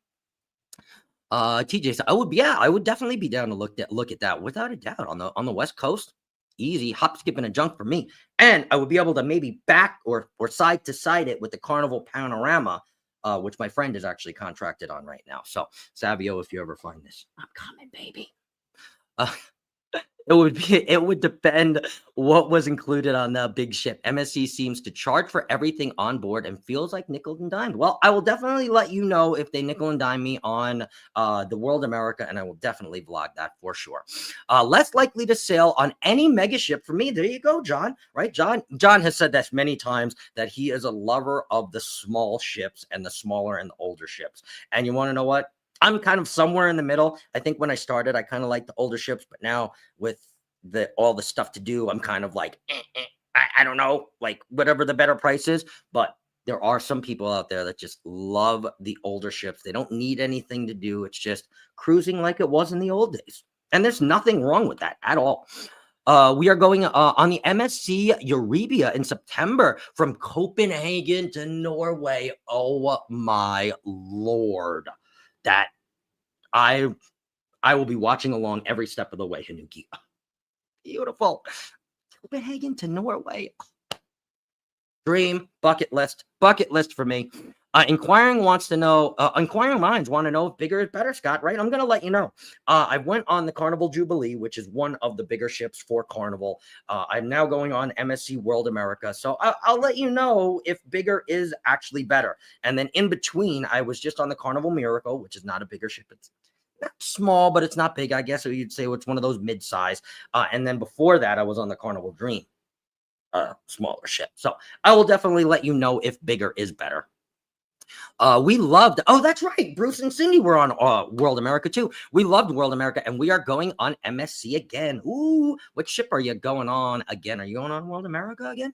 TJ said, I would definitely be down to look at that without a doubt on the West Coast. Easy hop, skip, and a jump for me. And I would be able to maybe back or side to side it with the Carnival Panorama. Which my friend is actually contracted on right now. So, Savio, if you ever find this, I'm coming, baby. It would depend what was included on the big ship. MSC seems to charge for everything on board and feels like nickel and dimed. Well, I will definitely let you know if they nickel and dime me on the World America, and I will definitely vlog that for sure. Less likely to sail on any mega ship for me. There you go, John. Right, John has said this many times that he is a lover of the small ships and the smaller and the older ships. And you want to know what? I'm kind of somewhere in the middle. I think when I started, I kind of liked the older ships, but now with all the stuff to do, I'm kind of like, I don't know, like whatever the better price is. But there are some people out there that just love the older ships. They don't need anything to do. It's just cruising like it was in the old days. And there's nothing wrong with that at all. We are going on the MSC Eurybia in September from Copenhagen to Norway. Oh my Lord. That I will be watching along every step of the way, Hanuki. Beautiful. Copenhagen to Norway. Dream, bucket list for me. Inquiring minds want to know if bigger is better, Scott, right? I'm going to let you know. I went on the Carnival Jubilee, which is one of the bigger ships for Carnival. I'm now going on MSC World America. So I'll let you know if bigger is actually better. And then in between, I was just on the Carnival Miracle, which is not a bigger ship. It's not small, but it's not big, I guess. So you'd say it's one of those mid-size. And then before that, I was on the Carnival Dream, smaller ship. So I will definitely let you know if bigger is better. We loved, that's right. Bruce and Cindy were on World America too. We loved World America, and we are going on MSC again. Ooh, what ship are you going on again? Are you going on World America again?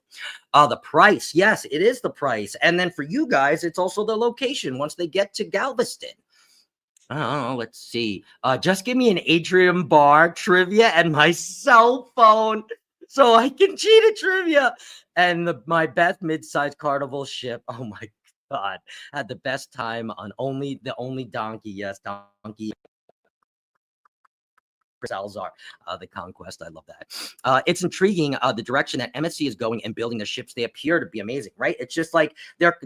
The price. Yes, it is the price. And then for you guys, it's also the location once they get to Galveston. Oh, let's see. Just give me an Atrium bar trivia and my cell phone so I can cheat at trivia. And my best mid-sized Carnival ship. Oh my God, had the best time on the only donkey. Yes, donkey. Salazar, the Conquest. I love that. It's intriguing the direction that MSC is going and building the ships. They appear to be amazing, right? It's just like they're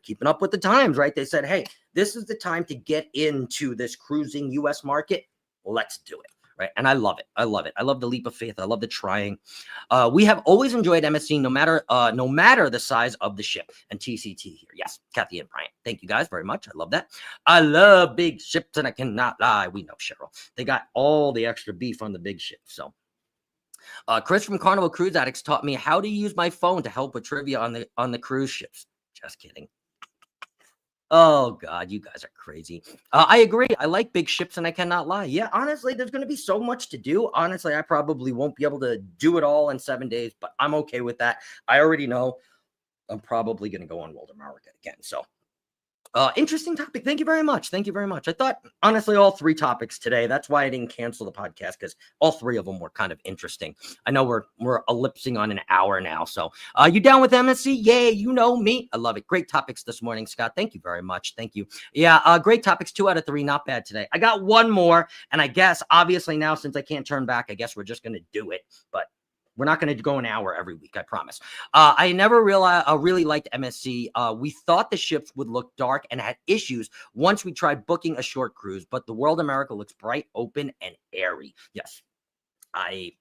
keeping up with the times, right? They said, hey, this is the time to get into this cruising U.S. market. Let's do it. Right. And I love it. I love the leap of faith. I love the trying. We have always enjoyed MSC no matter the size of the ship. And TCT here. Yes, Kathy and Brian. Thank you guys very much. I love that. I love big ships and I cannot lie. We know, Cheryl. They got all the extra beef on the big ship. So Chris from Carnival Cruise Addicts taught me how to use my phone to help with trivia on the cruise ships. Just kidding. Oh, God, you guys are crazy. I agree. I like big ships, and I cannot lie. Yeah, honestly, there's going to be so much to do. Honestly, I probably won't be able to do it all in 7 days, but I'm okay with that. I already know I'm probably going to go on World America again. So Interesting topic. Thank you very much. Thank you very much. I thought honestly all three topics today. That's why I didn't cancel the podcast because all three of them were kind of interesting. I know we're ellipsing on an hour now. So you down with MSC? Yeah, you know me. I love it. Great topics this morning, Scott. Thank you very much. Thank you. Yeah, great topics. 2 out of 3. Not bad today. I got one more, and I guess obviously now since I can't turn back, I guess we're just gonna do it. But we're not going to go an hour every week, I promise. I never really liked MSC. We thought the ships would look dark and had issues once we tried booking a short cruise, but the World America looks bright, open, and airy. Yes, I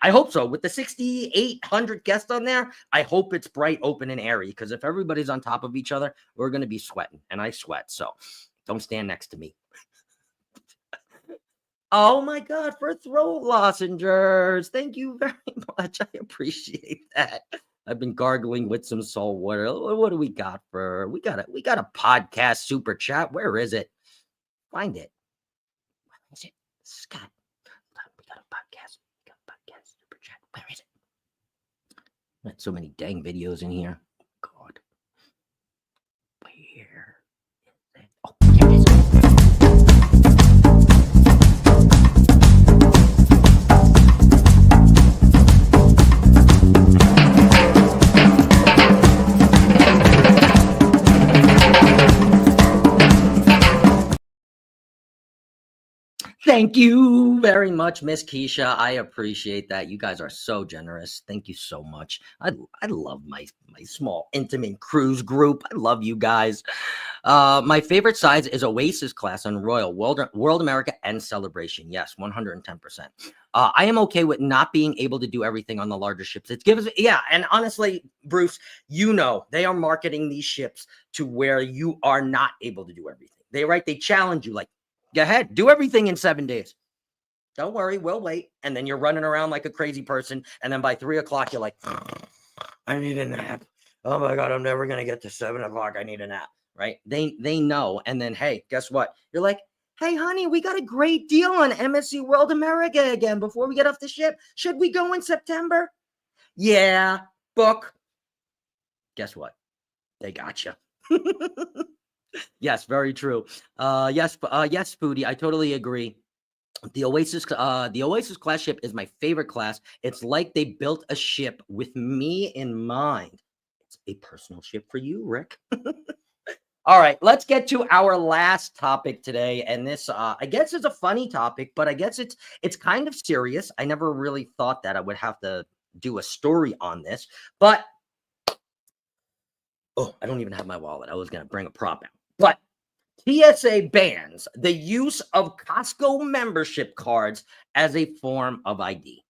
hope so. With the 6,800 guests on there, I hope it's bright, open, and airy, because if everybody's on top of each other, we're going to be sweating, and I sweat, so don't stand next to me. Oh my God, for throat lozenges. Thank you very much. I appreciate that. I've been gargling with some salt water. What do we got for we got a podcast super chat. Where is it? Find it. Where is it? Scott. We got a podcast. We got a podcast super chat. Where is it? Got so many dang videos in here. God. Where is it? Oh, here it is. Thank you very much, Miss Keisha. I appreciate that. You guys are so generous. Thank you so much. I love my small intimate cruise group. I love you guys. My favorite size is Oasis class on Royal, World America, and Celebration. Yes, 110%. I am okay with not being able to do everything on the larger ships. It gives, yeah, and honestly, Bruce, you know, they are marketing these ships to where you are not able to do everything. They challenge you like, go ahead, do everything in 7 days. Don't worry, we'll wait. And then you're running around like a crazy person. And then by 3 o'clock, you're like, I need a nap. Oh my God, I'm never going to get to 7 o'clock. I need a nap, right? They know. And then, hey, guess what? You're like, hey, honey, we got a great deal on MSC World America again before we get off the ship. Should we go in September? Yeah, book. Guess what? They got you. Yes, very true. Yes, Foodie, I totally agree. The Oasis class ship is my favorite class. It's like they built a ship with me in mind. It's a personal ship for you, Rick. All right, let's get to our last topic today, and this, I guess, is a funny topic, but I guess it's kind of serious. I never really thought that I would have to do a story on this, but oh, I don't even have my wallet. I was gonna bring a prop out. But TSA bans the use of Costco membership cards as a form of ID.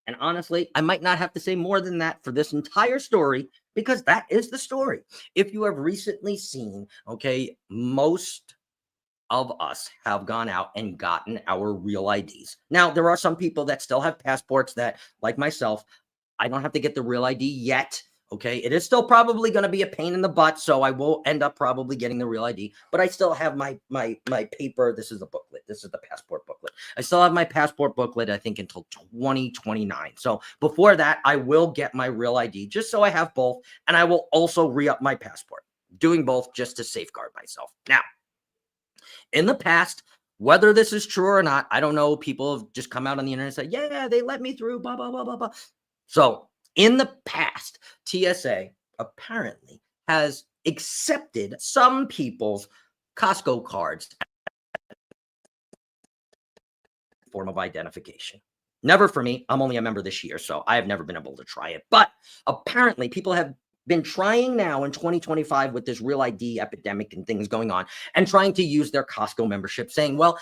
And honestly, I might not have to say more than that for this entire story because that is the story. If you have recently seen, okay, most of us have gone out and gotten our real IDs. Now, there are some people that still have passports that, like myself, I don't have to get the real ID yet. Okay, it is still probably going to be a pain in the butt, so I will end up probably getting the real ID. But I still have my paper. This is the booklet. This is the passport booklet. I still have my passport booklet, I think, until 2029. So before that, I will get my real ID just so I have both, and I will also re-up my passport. Doing both just to safeguard myself. Now, in the past, whether this is true or not, I don't know. People have just come out on the internet and said, yeah, they let me through, blah, blah, blah, blah, blah. So in the past, TSA apparently has accepted some people's Costco cards as a form of identification. Never for me. I'm only a member this year, so I have never been able to try it. But apparently people have been trying now in 2025 with this real ID epidemic and things going on and trying to use their Costco membership saying, well,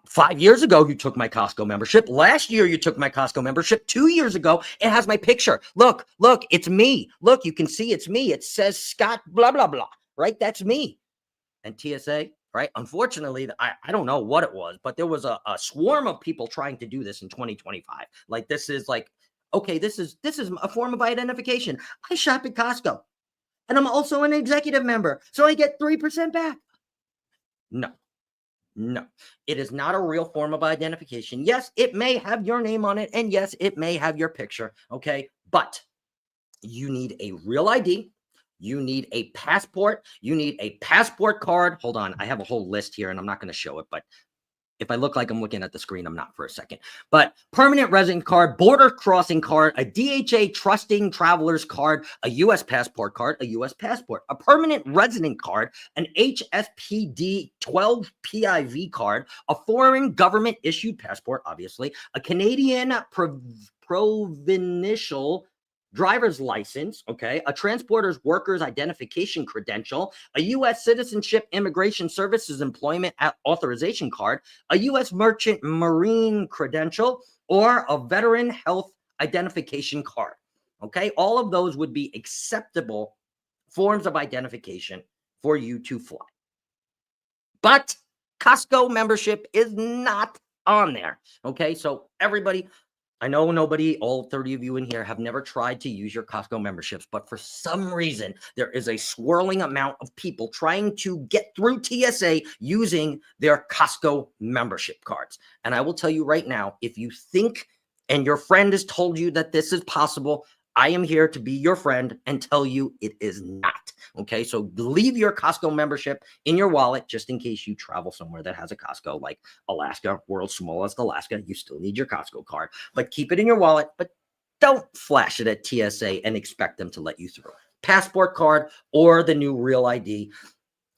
5 years ago, you took my Costco membership. Last year, you took my Costco membership. 2 years ago, it has my picture. Look, it's me. Look, you can see it's me. It says Scott, blah, blah, blah, right? That's me. And TSA, right? Unfortunately, I don't know what it was, but there was a swarm of people trying to do this in 2025. Like, this is like, okay, this is a form of identification. I shop at Costco, and I'm also an executive member, so I get 3% back. No, it is not a real form of identification. Yes, it may have your name on it, and yes, it may have your picture, okay? But you need a real ID. You need a passport. You need a passport card. Hold on. I have a whole list here and I'm not going to show it, but if I look like I'm looking at the screen, I'm not for a second. But permanent resident card, border crossing card, a DHA trusting travelers card, a U.S. passport card, a U.S. passport, a permanent resident card, an HFPD 12 PIV card, a foreign government issued passport, obviously, a Canadian provincial driver's license, okay, a transporter's workers identification credential, a U.S. Citizenship Immigration Services Employment Authorization card, a U.S. Merchant Marine credential, or a veteran health identification card. Okay, all of those would be acceptable forms of identification for you to fly. But Costco membership is not on there. Okay, so everybody, I know nobody, all 30 of you in here have never tried to use your Costco memberships, but for some reason, there is a swirling amount of people trying to get through TSA using their Costco membership cards. And I will tell you right now, if you think and your friend has told you that this is possible, I am here to be your friend and tell you it is not. Okay, so leave your Costco membership in your wallet just in case you travel somewhere that has a Costco, like Alaska, world's smallest Alaska. You still need your Costco card, but keep it in your wallet, but don't flash it at TSA and expect them to let you through. Passport card or the new Real ID.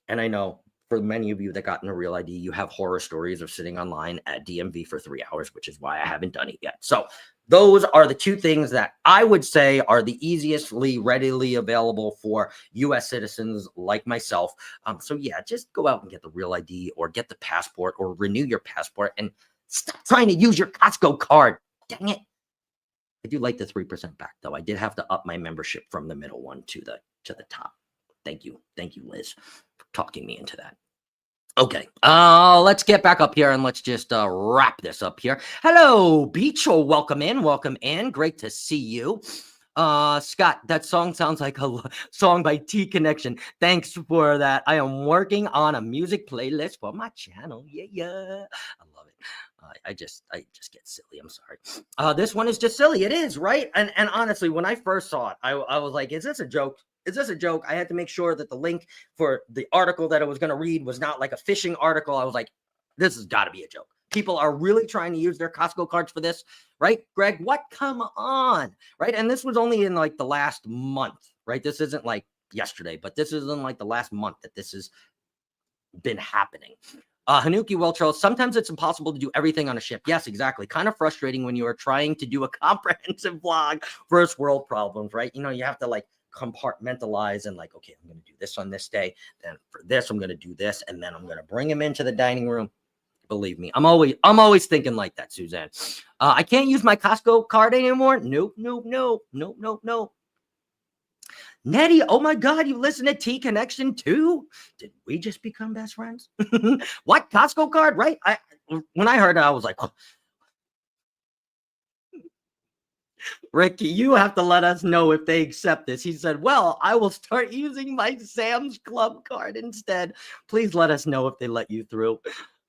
And I know for many of you that got in a Real ID, you have horror stories of sitting online at DMV for 3 hours, which is why I haven't done it yet. So those are the two things that I would say are the easiestly readily available for U.S. citizens like myself. So yeah, just go out and get the Real ID or get the passport or renew your passport and stop trying to use your Costco card. Dang it. I do like the 3% back though. I did have to up my membership from the middle one to the top. Thank you. Thank you, Liz, for talking me into that. Okay, let's get back up here and let's just wrap this up here. Hello, Beach. Welcome in. Great to see you. Scott, that song sounds like a song by T Connection. Thanks for that. I am working on a music playlist for my channel. Yeah. I love it. I just get silly. I'm sorry. This one is just silly. It is, right? And honestly, when I first saw it, I was like, is this a joke? Is this a joke? I had to make sure that the link for the article that I was going to read was not like a phishing article. I was like, this has got to be a joke. People are really trying to use their Costco cards for this, right? Greg, what? Come on, right? And this was only in like the last month, right? This isn't like yesterday, but this is in like the last month that this has been happening. Hanuki Welch, sometimes it's impossible to do everything on a ship. Yes, exactly. Kind of frustrating when you are trying to do a comprehensive vlog, first world problems, right? You know, you have to like compartmentalize and like, okay, I'm going to do this on this day. Then for this, I'm going to do this. And then I'm going to bring him into the dining room. Believe me, I'm always thinking like that, Suzanne. I can't use my Costco card anymore. Nope. Nettie, oh my God, you listen to T Connection too? Did we just become best friends? What, Costco card, right? When I heard it, I was like, oh. Ricky, you have to let us know if they accept this. He said, well, I will start using my Sam's Club card instead. Please let us know if they let you through.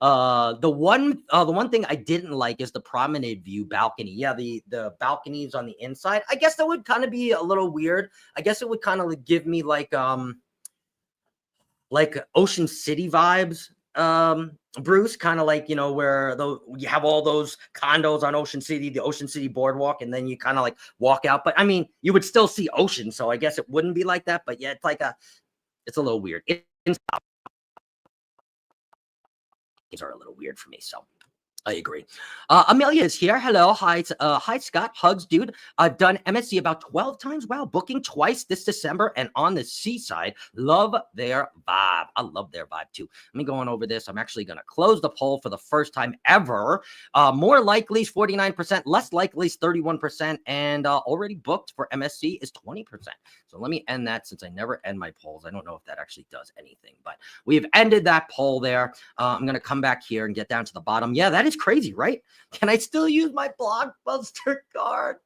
The one thing I didn't like is the promenade view balcony. Yeah, the balconies on the inside. I guess that would kind of be a little weird. I guess it would kind of give me like Ocean City vibes. Bruce, kind of like, you know, where you have all those condos on Ocean City, the Ocean City boardwalk, and then you kind of like walk out. But I mean, you would still see ocean, so I guess it wouldn't be like that. But yeah, it's a little weird. Things are a little weird for me, so I agree. Amelia is here. Hello. Hi, Scott. Hugs, dude. I've done MSC about 12 times. Wow. Booking twice this December and on the seaside. Love their vibe. I love their vibe too. Let me go on over this. I'm actually going to close the poll for the first time ever. More likely is 49%, less likely is 31%, and already booked for MSC is 20%. So let me end that since I never end my polls. I don't know if that actually does anything, but we've ended that poll there. I'm going to come back here and get down to the bottom. Yeah, that is crazy, right? Can I still use my Blockbuster card?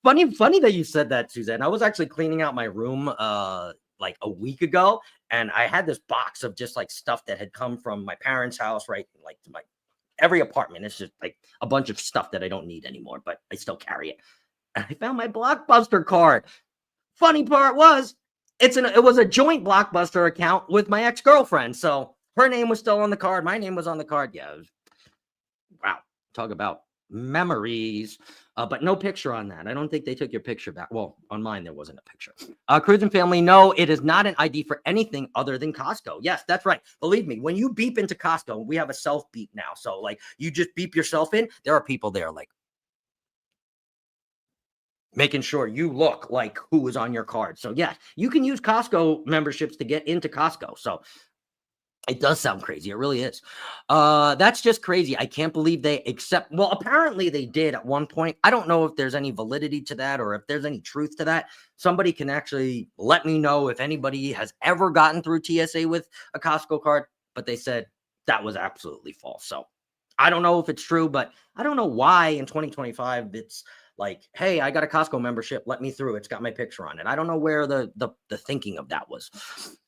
Funny that you said that, Suzanne. I was actually cleaning out my room like a week ago, and I had this box of just like stuff that had come from my parents' house, right? Like to my every apartment. It's just like a bunch of stuff that I don't need anymore, but I still carry it. And I found my Blockbuster card. Funny part was, it was a joint Blockbuster account with my ex-girlfriend. So her name was still on the card. My name was on the card. Yeah. Wow. Talk about memories. But no picture on that. I don't think they took your picture back. Well, on mine, there wasn't a picture. Cruise and Family, no, it is not an ID for anything other than Costco. Yes, that's right. Believe me, when you beep into Costco, we have a self beep now. So like you just beep yourself in, there are people there like making sure you look like who is on your card. So yeah, you can use Costco memberships to get into Costco. So it does sound crazy. It really is. That's just crazy. I can't believe they accept. Well, apparently they did at one point. I don't know if there's any validity to that or if there's any truth to that. Somebody can actually let me know if anybody has ever gotten through TSA with a Costco card, but they said that was absolutely false. So I don't know if it's true, but I don't know why in 2025 it's like, hey, I got a Costco membership. Let me through. It's got my picture on it. I don't know where the thinking of that was.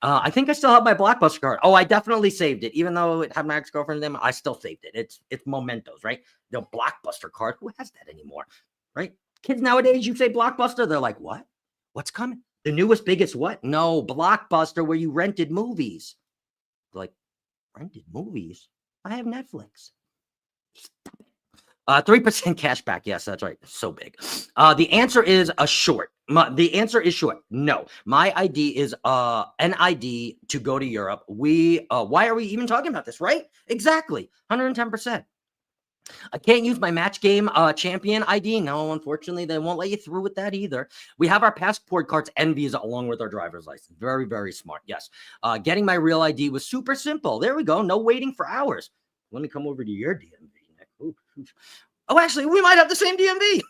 I think I still have my Blockbuster card. Oh, I definitely saved it. Even though it had my ex-girlfriend's name, I still saved it. It's mementos, right? The Blockbuster card. Who has that anymore? Right? Kids nowadays, you say Blockbuster, they're like, what? What's coming? The newest, biggest what? No, Blockbuster where you rented movies. Like, rented movies? I have Netflix. Stop it. 3% cash back. Yes, that's right. So big. The answer is short. The answer is short. No, my ID is an ID to go to Europe. Why are we even talking about this? Right? Exactly. 110%. I can't use my match game champion ID. No, unfortunately, they won't let you through with that either. We have our passport cards and visa along with our driver's license. Very, very smart. Yes. Getting my real ID was super simple. There we go. No waiting for hours. Let me come over to your DMV. Oh, actually, we might have the same DMV.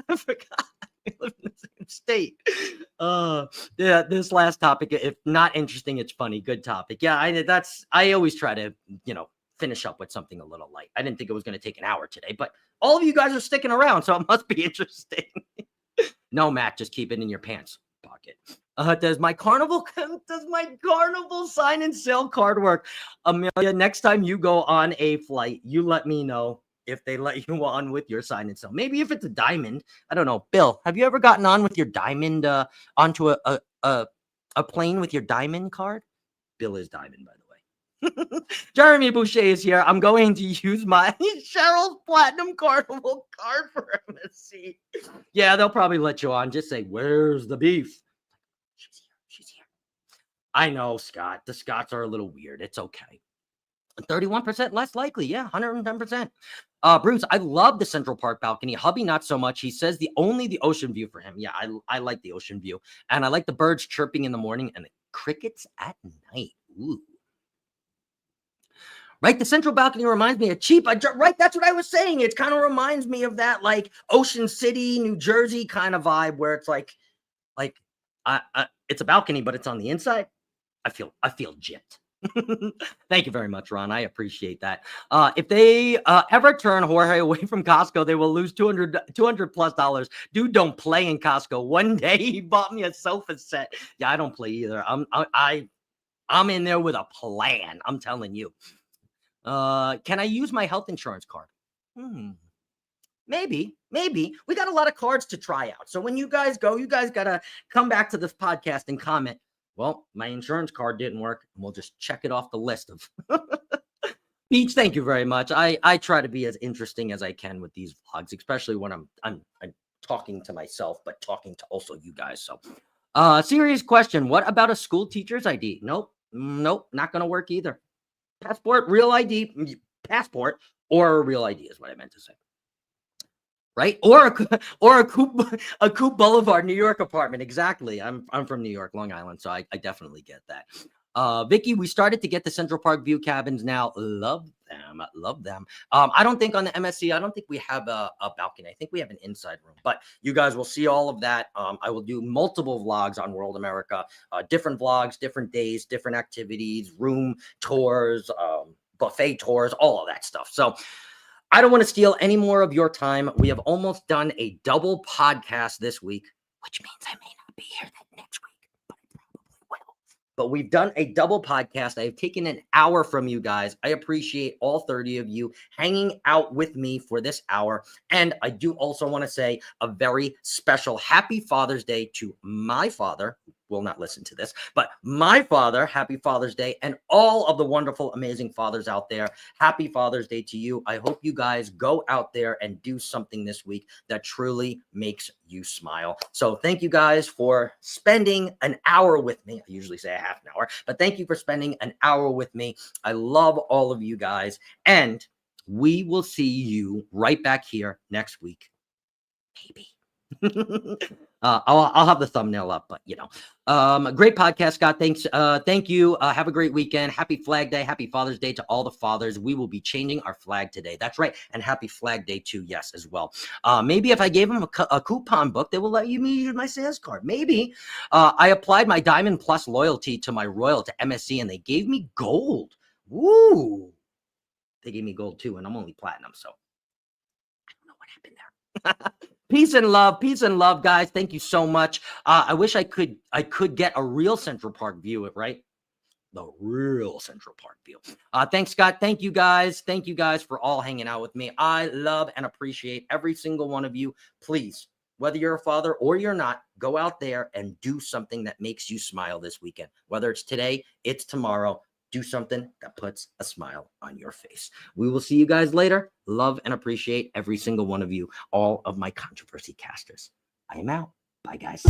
I forgot. We live in the same state. Yeah, this last topic, if not interesting, it's funny. Good topic. Yeah, I always try to, finish up with something a little light. I didn't think it was going to take an hour today, but all of you guys are sticking around, so it must be interesting. No, Matt, just keep it in your pants pocket. Does my Carnival sign and sale card work? Amelia, next time you go on a flight, you let me know if they let you on with your sign and sale. Maybe if it's a diamond. I don't know. Bill, have you ever gotten on with your diamond onto a plane with your diamond card? Bill is diamond, by the way. Jeremy Boucher is here. I'm going to use my Cheryl's Platinum Carnival card for MSC. Yeah, they'll probably let you on. Just say, where's the beef? She's here. I know, Scott. The Scots are a little weird. It's okay. 31% less likely. Yeah, 110%. Bruce, I love the Central Park balcony. Hubby, not so much. He says only the ocean view for him. Yeah, I like the ocean view. And I like the birds chirping in the morning and the crickets at night. Ooh. Right, the central balcony reminds me of cheap. Right, that's what I was saying. It kind of reminds me of that like Ocean City, New Jersey kind of vibe where it's like it's a balcony, but it's on the inside. I feel gypped. Thank you very much, Ron. I appreciate that. If they ever turn Jorge away from Costco, they will lose $200 plus. Dude, don't play in Costco. One day he bought me a sofa set. Yeah, I don't play either. I'm in there with a plan. I'm telling you. Can I use my health insurance card? Maybe. We got a lot of cards to try out. So when you guys go, you guys got to come back to this podcast and comment, well, my insurance card didn't work. And we'll just check it off the list of Beach. Thank you very much. I try to be as interesting as I can with these vlogs, especially when I'm talking to myself, but talking to also you guys. So serious question. What about a school teacher's ID? Nope, not going to work either. Passport, real ID, passport, or a real ID is what I meant to say. Right? Or a Coop Boulevard, New York apartment. Exactly. I'm from New York, Long Island, so I definitely get that. Vicky, we started to get the Central Park view cabins now. Love them. I don't think on the MSC, I don't think we have a balcony. I think we have an inside room, but you guys will see all of that. I will do multiple vlogs on World America, different vlogs, different days, different activities, room tours, buffet tours, all of that stuff. So I don't want to steal any more of your time. We have almost done a double podcast this week, which means I may not be here next week, but I probably will. but we've done a double podcast. I have taken an hour from you guys. I appreciate all 30 of you hanging out with me for this hour. And I do also want to say a very special happy Father's Day to my father. Will not listen to this, but my father, happy Father's Day, and all of the wonderful, amazing fathers out there. Happy Father's Day to you. I hope you guys go out there and do something this week that truly makes you smile. So thank you guys for spending an hour with me. I usually say a half an hour, but thank you for spending an hour with me. I love all of you guys, and we will see you right back here next week. Maybe. I'll have the thumbnail up, but great podcast, Scott. Thanks. Thank you. Have a great weekend. Happy Flag Day. Happy Father's Day to all the fathers. We will be changing our flag today. That's right. And happy Flag Day too. Yes, as well. Maybe if I gave them a coupon book, they will let you use my sales card. Maybe. I applied my Diamond Plus loyalty to my Royal to MSC, and they gave me gold. Woo! They gave me gold too, and I'm only platinum, so I don't know what happened there. Peace and love, guys. Thank you so much. I wish I could get a real Central Park view, right? The real Central Park view. Thanks, Scott. Thank you guys. Thank you guys for all hanging out with me. I love and appreciate every single one of you. Please, whether you're a father or you're not, go out there and do something that makes you smile this weekend. Whether it's today, it's tomorrow. Do something that puts a smile on your face. We will see you guys later. Love and appreciate every single one of you, all of my controversy casters. I am out. Bye, guys.